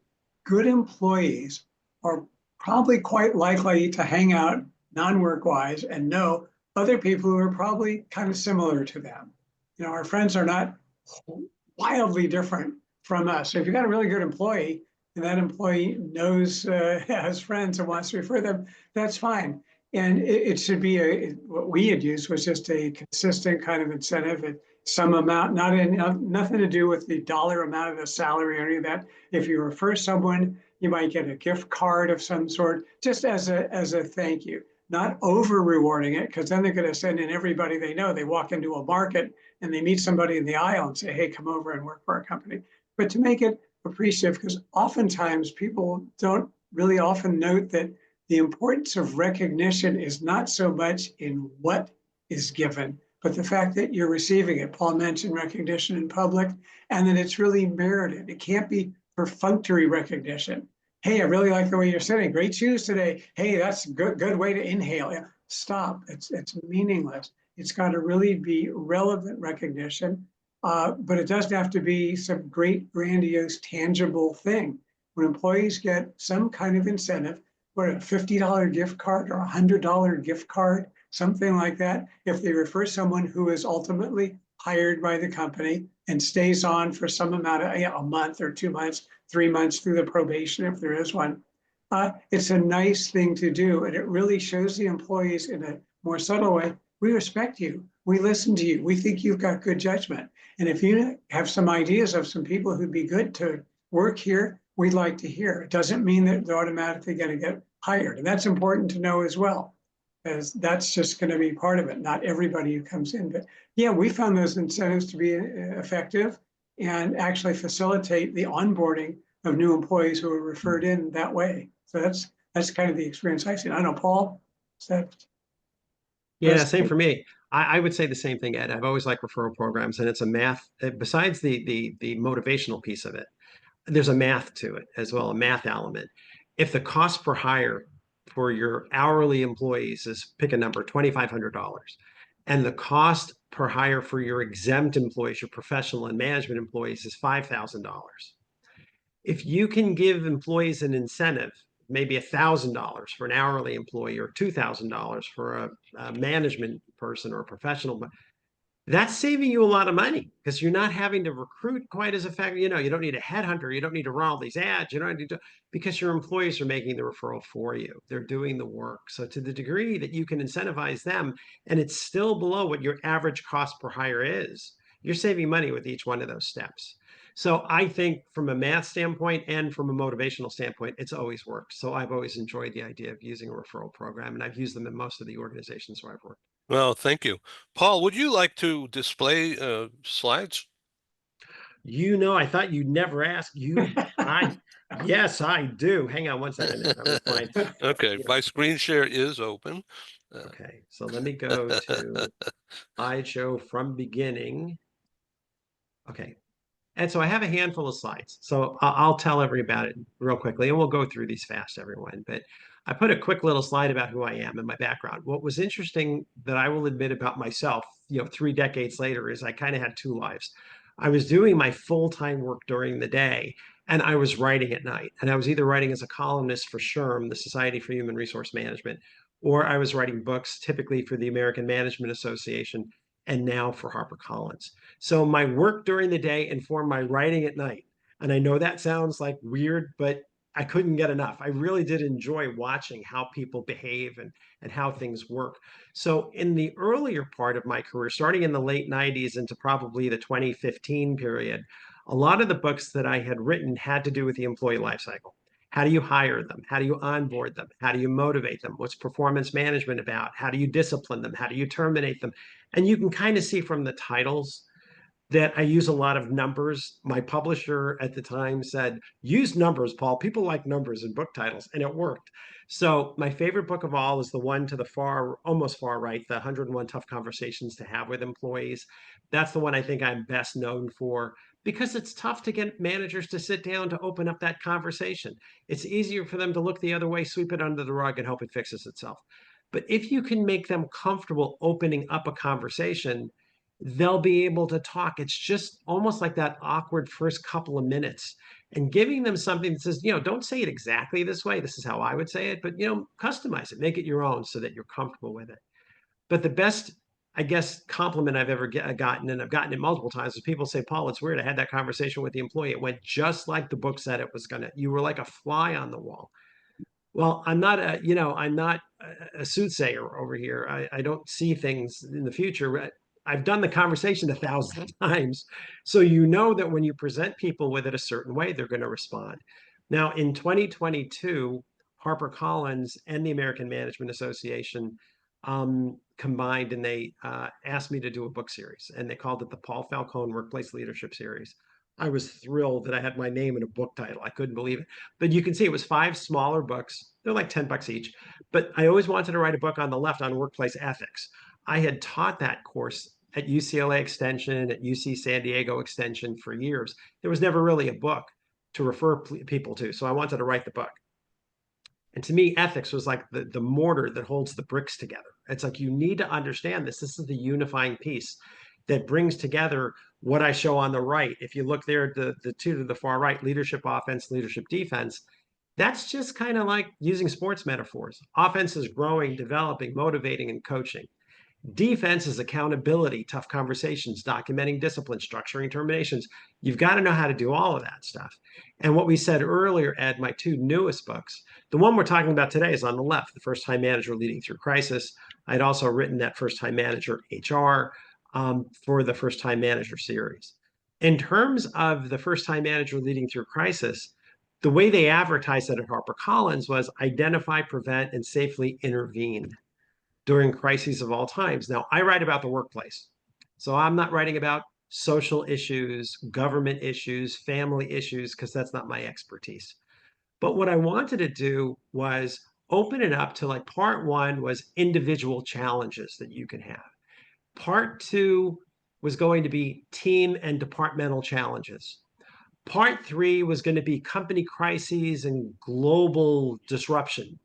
good employees are probably quite likely to hang out non-work wise and know other people who are probably kind of similar to them. You know, our friends are not wildly different from us. So if you've got a really good employee and that employee knows, has friends and wants to refer them, that's fine. And it should be what we had used was just a consistent kind of incentive at some amount, nothing to do with the dollar amount of the salary or any of that. If you refer someone, you might get a gift card of some sort, just as a thank you. Not over rewarding it, because then they're going to send in everybody they know. They walk into a market and they meet somebody in the aisle and say, hey, come over and work for our company. But to make it appreciative, because oftentimes people don't really often note that the importance of recognition is not so much in what is given, but the fact that you're receiving it. Paul mentioned recognition in public, and that it's really merited. It can't be perfunctory recognition. Hey, I really like the way you're sitting. Great shoes today. Hey, that's a good way to inhale. Yeah, stop. It's meaningless. It's got to really be relevant recognition, but it doesn't have to be some great, grandiose, tangible thing. When employees get some kind of incentive, what a $50 gift card or $100 gift card, something like that, if they refer someone who is ultimately hired by the company and stays on for some amount of a month or 2 months, 3 months through the probation, if there is one, it's a nice thing to do. And it really shows the employees in a more subtle way, we respect you. We listen to you. We think you've got good judgment. And if you have some ideas of some people who'd be good to work here, we'd like to hear. It doesn't mean that they're automatically going to get hired. And that's important to know as well, as that's just going to be part of it. Not everybody who comes in, but yeah, we found those incentives to be effective and actually facilitate the onboarding of new employees who are referred in that way. So that's kind of the experience I've seen. I don't know, Paul, is that? Yeah, same for me. I would say the same thing, Ed. I've always liked referral programs, and it's a math, besides the motivational piece of it, there's a math to it as well, a math element. If the cost per hire for your hourly employees is, pick a number, $2,500, and the cost per hire for your exempt employees, your professional and management employees, is $5,000. If you can give employees an incentive, maybe $1,000 for an hourly employee or $2,000 for a management person or a professional, that's saving you a lot of money because you're not having to recruit quite as effective. You know, you don't need a headhunter. You don't need to run all these ads. You don't need to, because your employees are making the referral for you. They're doing the work. So to the degree that you can incentivize them, and it's still below what your average cost per hire is, you're saving money with each one of those steps. So I think from a math standpoint and from a motivational standpoint, it's always worked. So I've always enjoyed the idea of using a referral program, and I've used them in most of the organizations where I've worked. Well, thank you. Paul, would you like to display slides? You know, I thought you'd never ask. Yes, I do. Hang on one second. Let me find. Okay, Yeah. my screen share is open. Okay, so let me go to slideshow from beginning. Okay, and so I have a handful of slides. So I'll tell everybody about it real quickly, and we'll go through these fast, everyone. But I put a quick little slide about who I am and my background. What was interesting that I will admit about myself, 3 decades later, is I kind of had two lives. I was doing my full-time work during the day, and I was writing at night. And I was either writing as a columnist for SHRM, the Society for Human Resource Management, or I was writing books, typically for the American Management Association, and now for HarperCollins. So my work during the day informed my writing at night. And I know that sounds like weird, but I couldn't get enough. I really did enjoy watching how people behave and how things work. So in the earlier part of my career, starting in the late 90s into probably the 2015 period, a lot of the books that I had written had to do with the employee life cycle. How do you hire them? How do you onboard them? How do you motivate them? What's performance management about? How do you discipline them? How do you terminate them? And you can kind of see from the titles that I use a lot of numbers. My publisher at the time said, use numbers, Paul. People like numbers in book titles, and it worked. So my favorite book of all is the one to the far, almost far right, the 101 Tough Conversations to Have with Employees. That's the one I think I'm best known for because it's tough to get managers to sit down to open up that conversation. It's easier for them to look the other way, sweep it under the rug, and hope it fixes itself. But if you can make them comfortable opening up a conversation, they'll be able to talk. It's just almost like that awkward first couple of minutes and giving them something that says, don't say it exactly this way. This is how I would say it, but, customize it, make it your own so that you're comfortable with it. But the best, I guess, compliment I've ever gotten, and I've gotten it multiple times, is people say, Paul, it's weird. I had that conversation with the employee. It went just like the book said it was going to. You were like a fly on the wall. Well, I'm not a soothsayer over here. I don't see things in the future. I've done the conversation 1,000 times. So that when you present people with it a certain way, they're going to respond. Now, in 2022, HarperCollins and the American Management Association combined, and they asked me to do a book series, and they called it the Paul Falcone Workplace Leadership Series. I was thrilled that I had my name in a book title. I couldn't believe it. But you can see it was 5 smaller books. They're like $10 each. But I always wanted to write a book on the left on workplace ethics. I had taught that course at UCLA Extension, at UC San Diego Extension for years. There was never really a book to refer people to. So I wanted to write the book. And to me, ethics was like the mortar that holds the bricks together. It's like you need to understand this. This is the unifying piece that brings together what I show on the right. If you look there at the two to the far right, leadership offense, leadership defense, that's just kind of like using sports metaphors. Offense is growing, developing, motivating, and coaching. Defense is accountability, tough conversations, documenting discipline, structuring terminations. You've got to know how to do all of that stuff. And what we said earlier, Ed, my 2 newest books, the one we're talking about today is on the left, The First Time Manager Leading Through Crisis. I'd also written that First Time Manager HR for the First Time Manager series. In terms of the First Time Manager Leading Through Crisis, the way they advertised it at HarperCollins was identify, prevent, and safely intervene during crises of all times. Now, I write about the workplace. So I'm not writing about social issues, government issues, family issues, because that's not my expertise. But what I wanted to do was open it up to, like, part 1 was individual challenges that you can have. Part 2 was going to be team and departmental challenges. Part 3 was going to be company crises and global disruption.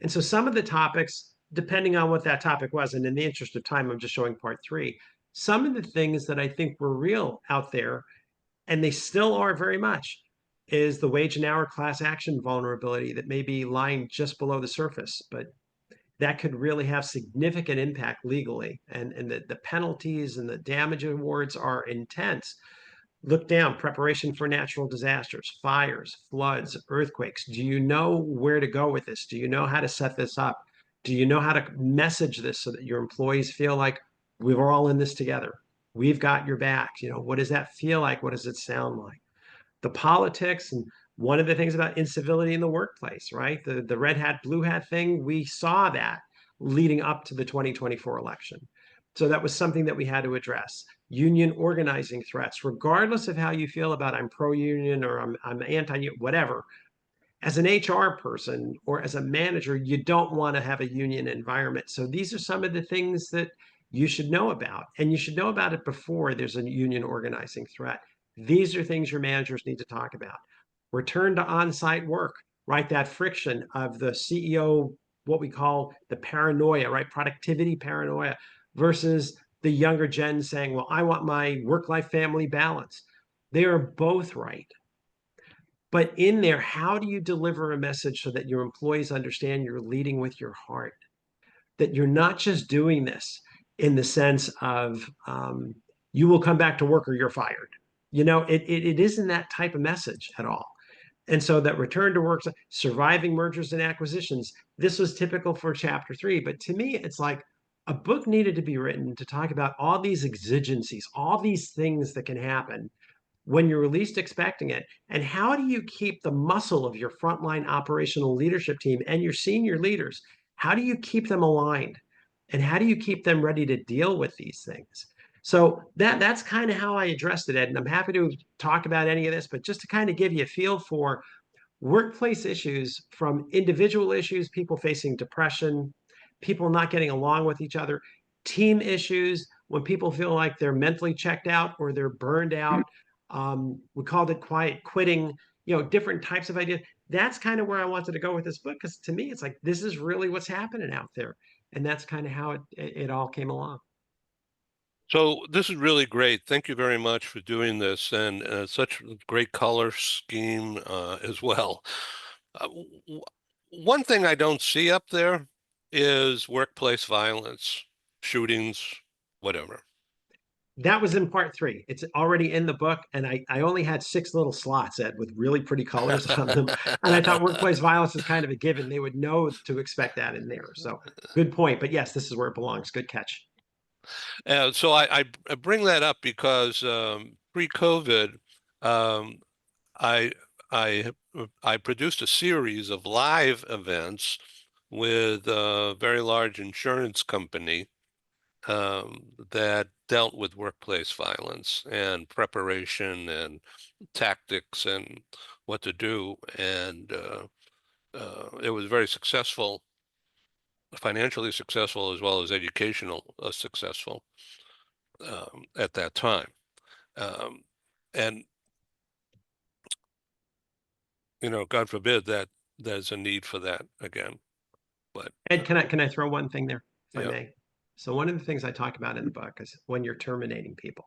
And so some of the topics, depending on what that topic was, and in the interest of time, I'm just showing part 3, some of the things that I think were real out there, and they still are very much, is the wage and hour class action vulnerability that may be lying just below the surface, but that could really have significant impact legally. And the penalties and the damage awards are intense. Look down, preparation for natural disasters, fires, floods, earthquakes. Do you know where to go with this? Do you know how to set this up? Do you know how to message this so that your employees feel like we're all in this together? We've got your back. What does that feel like? What does it sound like? The politics, and one of the things about incivility in the workplace, right? The red hat, blue hat thing, we saw that leading up to the 2024 election. So that was something that we had to address. Union organizing threats, regardless of how you feel about I'm pro-union or I'm anti-union, whatever. As an HR person or as a manager, you don't want to have a union environment. So these are some of the things that you should know about, and you should know about it before there's a union organizing threat. These are things your managers need to talk about. Return to on-site work, right? That friction of the CEO, what we call the paranoia, right? Productivity paranoia versus the younger gen saying, well, I want my work-life family balance. They are both right. But in there, how do you deliver a message so that your employees understand you're leading with your heart? That you're not just doing this in the sense of you will come back to work or you're fired. It isn't that type of message at all. And so that return to work, surviving mergers and acquisitions, this was typical for chapter 3. But to me, it's like a book needed to be written to talk about all these exigencies, all these things that can happen when you're least expecting it. And how do you keep the muscle of your frontline operational leadership team and your senior leaders? How do you keep them aligned? And how do you keep them ready to deal with these things? So that's kind of how I addressed it, Ed. And I'm happy to talk about any of this, but just to kind of give you a feel for workplace issues, from individual issues, people facing depression, people not getting along with each other, team issues, when people feel like they're mentally checked out or they're burned out. We called it quiet quitting, different types of ideas. That's kind of where I wanted to go with this book, because to me, it's like, this is really what's happening out there. And that's kind of how it all came along. So this is really great. Thank you very much for doing this, and such a great color scheme as well. One thing I don't see up there is workplace violence, shootings, whatever. That was in part 3. It's already in the book, and I only had 6 little slots, Ed, with really pretty colors on them. And I thought workplace violence is kind of a given. They would know to expect that in there. So good point. But yes, this is where it belongs. Good catch. So I bring that up because pre-COVID, um, I I I produced a series of live events with a very large insurance company that dealt with workplace violence and preparation and tactics and what to do. And it was very successful, financially successful, as well as educational successful at that time. Um, and, God forbid that there's a need for that again. But Ed, can I throw one thing there, if I yeah. may? So one of the things I talk about in the book is when you're terminating people,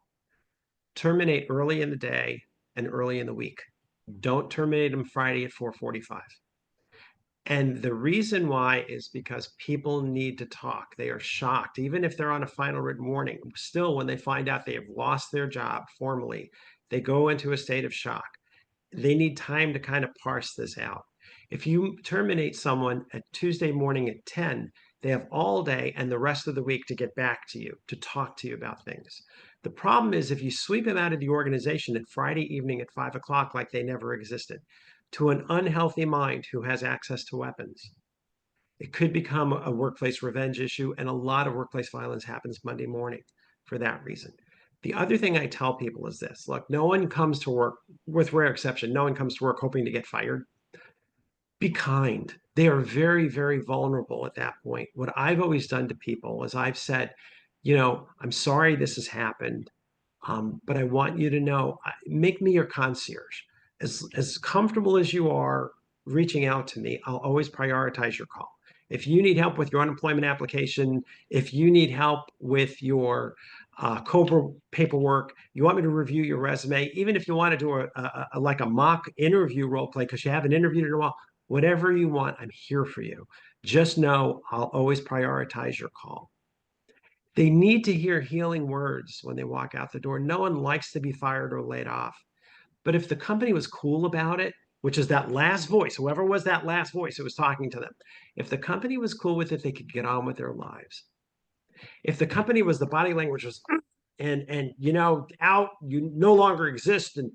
terminate early in the day and early in the week. Don't terminate them Friday at 4:45. And the reason why is because people need to talk. They are shocked, even if they're on a final written warning. Still, when they find out they have lost their job formally, they go into a state of shock. They need time to kind of parse this out. If you terminate someone at Tuesday morning at 10, they have all day and the rest of the week to get back to you, to talk to you about things. The problem is if you sweep them out of the organization at Friday evening at 5 o'clock like they never existed, to an unhealthy mind who has access to weapons, it could become a workplace revenge issue. And a lot of workplace violence happens Monday morning for that reason. The other thing I tell people is this: look, no one comes to work, with rare exception, no one comes to work hoping to get fired. Be kind. They are very, very vulnerable at that point. What I've always done to people is I've said, I'm sorry this has happened, but I want you to know, make me your concierge. As comfortable as you are reaching out to me, I'll always prioritize your call. If you need help with your unemployment application, if you need help with your COBRA paperwork, you want me to review your resume, even if you want to do like a mock interview role play because you haven't interviewed in a while, whatever you want, I'm here for you. Just know I'll always prioritize your call. They need to hear healing words when they walk out the door. No one likes to be fired or laid off. But if the company was cool about it, which is that last voice, whoever was that last voice that was talking to them, if the company was cool with it, they could get on with their lives. If the company was, the body language was, and out, you no longer exist, and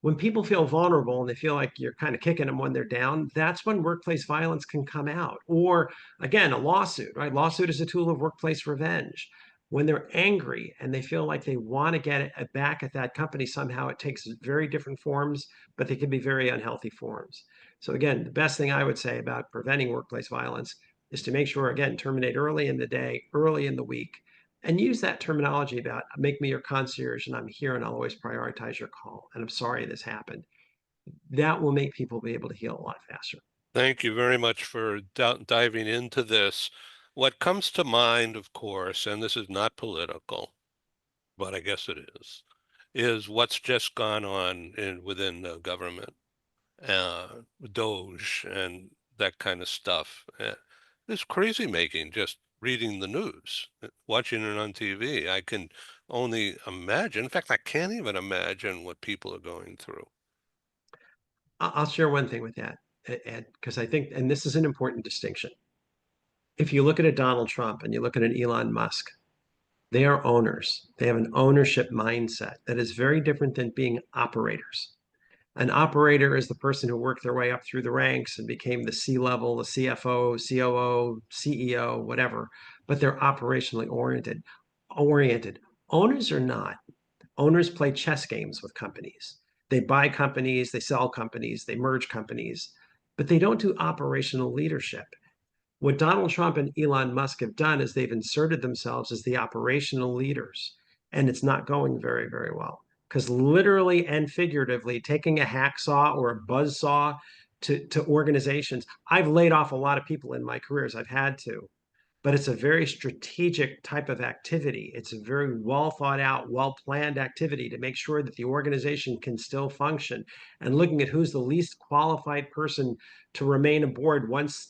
when people feel vulnerable and they feel like you're kind of kicking them when they're down, that's when workplace violence can come out. Or again, a lawsuit, right? Lawsuit is a tool of workplace revenge. When they're angry and they feel like they want to get it back at that company somehow, it takes very different forms, but they can be very unhealthy forms. So again, the best thing I would say about preventing workplace violence is to make sure, again, terminate early in the day, early in the week, and use that terminology about make me your concierge and I'm here and I'll always prioritize your call. And I'm sorry this happened. That will make people be able to heal a lot faster. Thank you very much for diving into this. What comes to mind, of course, and this is not political, but I guess it is what's just gone on within the government, Doge and that kind of stuff. It's crazy making just reading the news, watching it on TV. I can only imagine. In fact, I can't even imagine what people are going through. I'll share one thing with that, Ed, because I think, and this is an important distinction. If you look at a Donald Trump and you look at an Elon Musk, they are owners. They have an ownership mindset that is very different than being operators. An operator is the person who worked their way up through the ranks and became the C-level, the CFO, COO, CEO, whatever, but they're operationally oriented. Owners are not. Owners play chess games with companies. They buy companies, they sell companies, they merge companies, but they don't do operational leadership. What Donald Trump and Elon Musk have done is they've inserted themselves as the operational leaders, and it's not going very, very well. Because literally and figuratively, taking a hacksaw or a buzzsaw to organizations, I've laid off a lot of people in my careers. I've had to, but it's a very strategic type of activity. It's a very well thought out, well planned activity to make sure that the organization can still function, and looking at who's the least qualified person to remain aboard once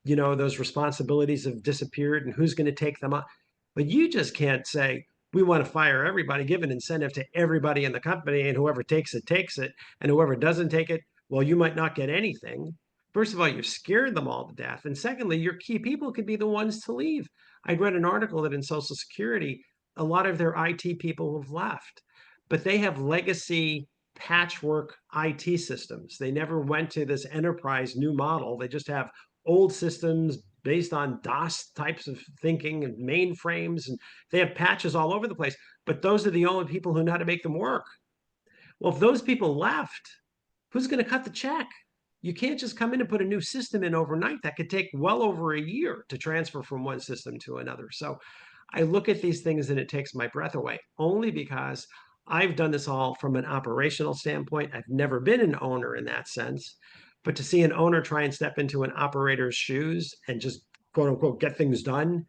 those responsibilities have disappeared and who's going to take them up. But you just can't say we want to fire everybody, give an incentive to everybody in the company, and whoever takes it, and whoever doesn't take it, well, you might not get anything. First of all, you've scared them all to death. And secondly, your key people could be the ones to leave. I'd read an article that in Social Security, a lot of their IT people have left, but they have legacy patchwork IT systems. They never went to this enterprise new model. They just have old systems based on DOS types of thinking and mainframes, and they have patches all over the place. But those are the only people who know how to make them work. Well, if those people left, who's going to cut the check? You can't just come in and put a new system in overnight. That could take well over a year to transfer from one system to another. So I look at these things and it takes my breath away, only because I've done this all from an operational standpoint. I've never been an owner in that sense. But to see an owner try and step into an operator's shoes and just quote unquote get things done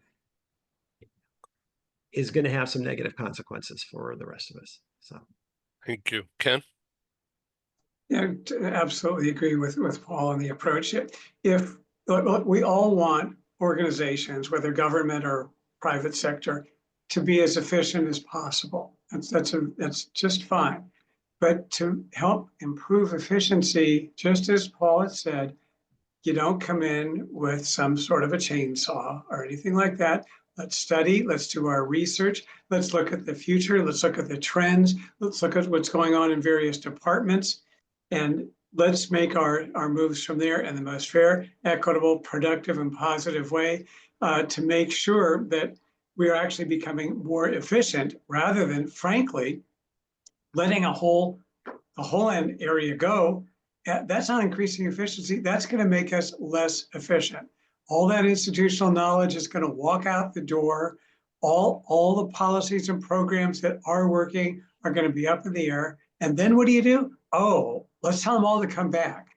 is going to have some negative consequences for the rest of us. So Thank you. Ken? Yeah, absolutely agree with Paul on the approach. If look, we all want organizations, whether government or private sector, to be as efficient as possible. That's just fine. But to help improve efficiency, just as Paul had said, you don't come in with some sort of a chainsaw or anything like that. Let's study, let's do our research, let's look at the future, let's look at the trends, let's look at what's going on in various departments, and let's make our moves from there in the most fair, equitable, productive, and positive way to make sure that we are actually becoming more efficient rather than, frankly, letting the whole end area go. That's not increasing efficiency. That's going to make us less efficient. All that institutional knowledge is going to walk out the door. All the policies and programs that are working are going to be up in the air. And then what do? Oh, let's tell them all to come back.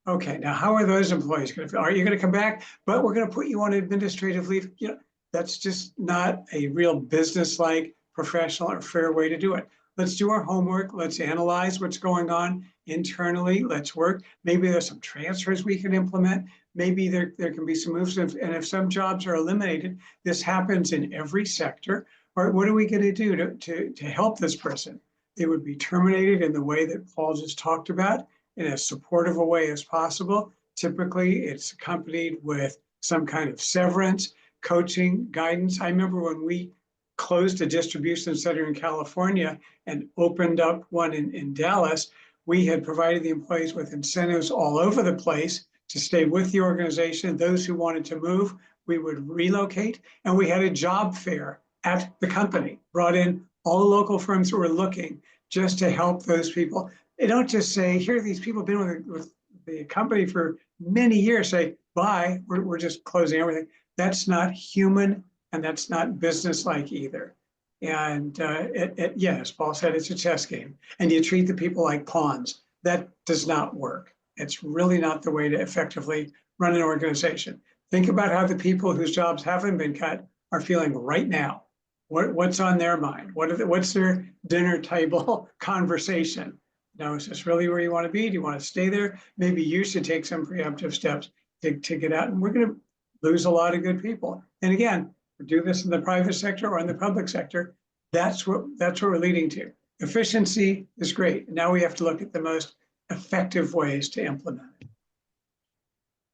Okay, now how are those employees going to feel? Are you going to come back? But we're going to put you on administrative leave. That's just not a real business-like, professional, or fair way to do it. Let's do our homework. Let's analyze what's going on internally. Let's work. Maybe there's some transfers we can implement. Maybe there can be some moves. And if some jobs are eliminated, this happens in every sector. Or what are we going to do to help this person? They would be terminated in the way that Paul just talked about, in as supportive a way as possible. Typically, it's accompanied with some kind of severance, coaching, guidance. I remember when we closed a distribution center in California and opened up one in Dallas, we had provided the employees with incentives all over the place to stay with the organization. Those who wanted to move, we would relocate. And we had a job fair at the company, brought in all the local firms who were looking just to help those people. They don't just say, here, these people have been with the company for many years, say, bye, we're just closing everything. That's not human, and that's not business-like either. And yeah, as Paul said, it's a chess game, and you treat the people like pawns. That does not work. It's really not the way to effectively run an organization. Think about how the people whose jobs haven't been cut are feeling right now. What's on their mind? What's their dinner table conversation? Is this really where you want to be? Do you want to stay there? Maybe you should take some preemptive steps to get out. And we're going to lose a lot of good people. And again, do this in the private sector or in the public sector. That's what we're leading to. Efficiency is great. Now we have to look at the most effective ways to implement it.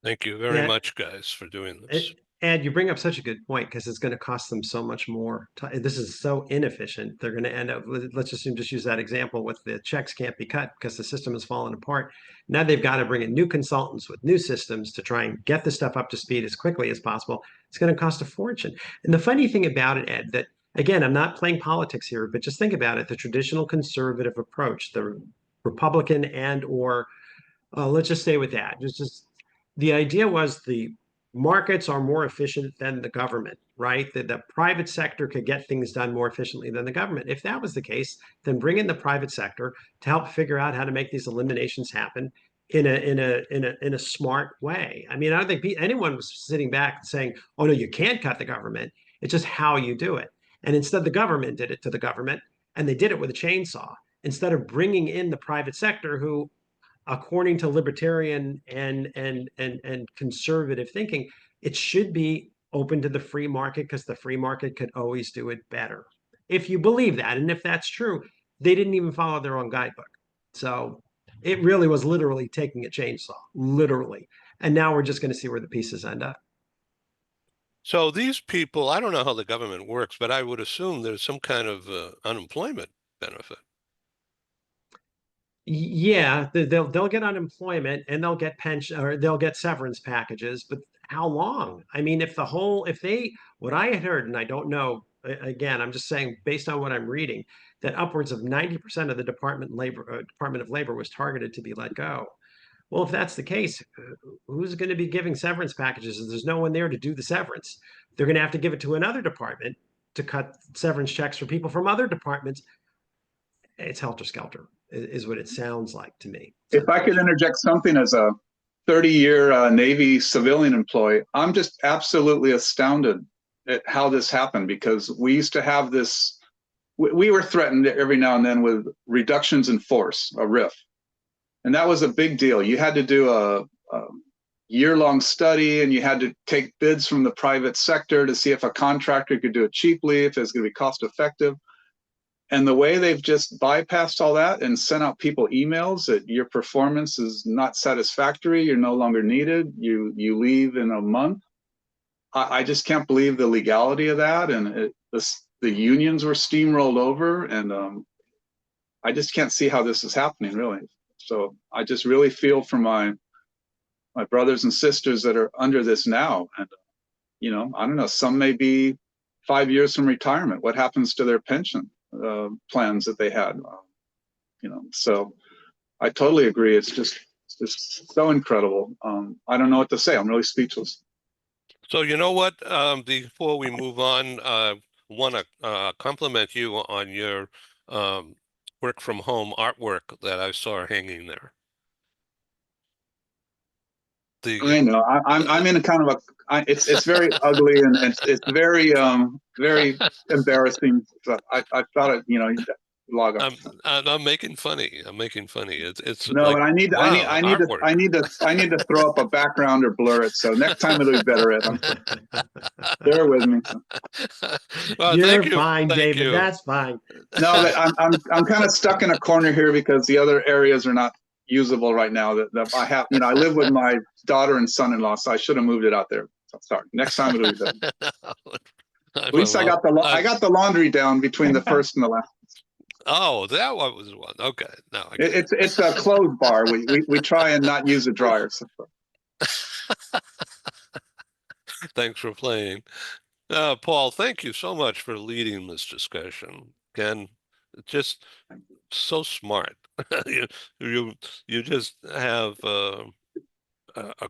Thank you very Yeah. much, guys, for doing this. And you bring up such a good point because it's going to cost them so much more. This is so inefficient. They're going to end up, let's just use that example with the checks can't be cut because the system has fallen apart. Now they've got to bring in new consultants with new systems to try and get the stuff up to speed as quickly as possible. It's going to cost a fortune. And the funny thing about it, Ed, that again, I'm not playing politics here, but just think about it. The traditional conservative approach, the Republican and or let's just stay with that. Just the idea was the markets are more efficient than the government, right? That the private sector could get things done more efficiently than the government. If that was the case, then bring in the private sector to help figure out how to make these eliminations happen in a smart way. I mean, I don't think anyone was sitting back saying, "Oh no, you can't cut the government." It's just how you do it. And instead, the government did it to the government, and they did it with a chainsaw instead of bringing in the private sector, who according to libertarian and conservative thinking, it should be open to the free market because the free market could always do it better. If you believe that, and if that's true, they didn't even follow their own guidebook. So it really was literally taking a chainsaw, literally. And now we're just going to see where the pieces end up. So these people, I don't know how the government works, but I would assume there's some kind of unemployment benefit. Yeah, they'll get unemployment and they'll get pension or they'll get severance packages, but how long? I mean, what I had heard, and I don't know, again, I'm just saying based on what I'm reading, that upwards of 90% of the Department of Labor was targeted to be let go. Well, if that's the case, who's going to be giving severance packages? If there's no one there to do the severance, they're going to have to give it to another department to cut severance checks for people from other departments. It's helter-skelter is what it sounds like to me. If I could interject something as a 30-year Navy civilian employee, I'm just absolutely astounded at how this happened, because we used to have this, we were threatened every now and then with reductions in force, a RIF. And that was a big deal. You had to do a year-long study, and you had to take bids from the private sector to see if a contractor could do it cheaply, if it's going to be cost-effective. And the way they've just bypassed all that and sent out people emails that your performance is not satisfactory, you're no longer needed, you leave in a month. I just can't believe the legality of that. And the unions were steamrolled over, and I just can't see how this is happening, really. So I just really feel for my brothers and sisters that are under this now. And, I don't know, some may be 5 years from retirement. What happens to their pension plans that they had? So I totally agree. It's just so incredible. I don't know what to say. I'm really speechless. So you know what? Before we move on, I want to compliment you on your work from home artwork that I saw hanging there. I know. I'm in a kind of it's very ugly, and it's very very embarrassing. So I thought it, log off. I'm making funny. I'm making funny. It's no, like, but I need to throw up a background or blur it. So next time it'll be better. Bear with me. Well, You're thank you. fine, Thank David. you. That's fine. No, but I'm kind of stuck in a corner here because the other areas are not usable right now. That I have, I live with my daughter and son-in-law, so I should have moved it out there. So sorry. Next time it'll be better. At least I got the laundry down between the first and the last. Oh, that one was one. Okay, no, it's a clothes bar. We try and not use a dryer. So. Thanks for playing. Paul, thank you so much for leading this discussion. Ken, just so smart. you just have a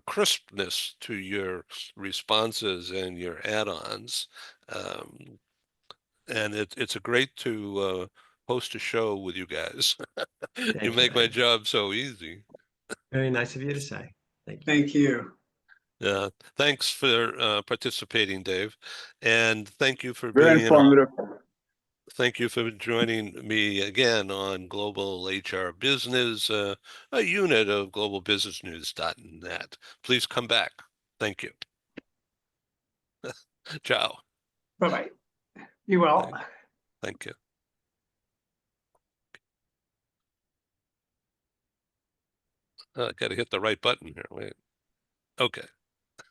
crispness to your responses and your add-ons, and it's a great to host a show with you guys. You make my job so easy. Very nice of you to say. Thank you. Thank you. Thanks for participating, Dave, and thank you for Very being informative. Thank you for joining me again on Global HR Business, a unit of globalbusinessnews.net. Please come back. Thank you. Ciao. Bye-bye. You well. Thank you. Got to hit the right button here. Wait. Okay.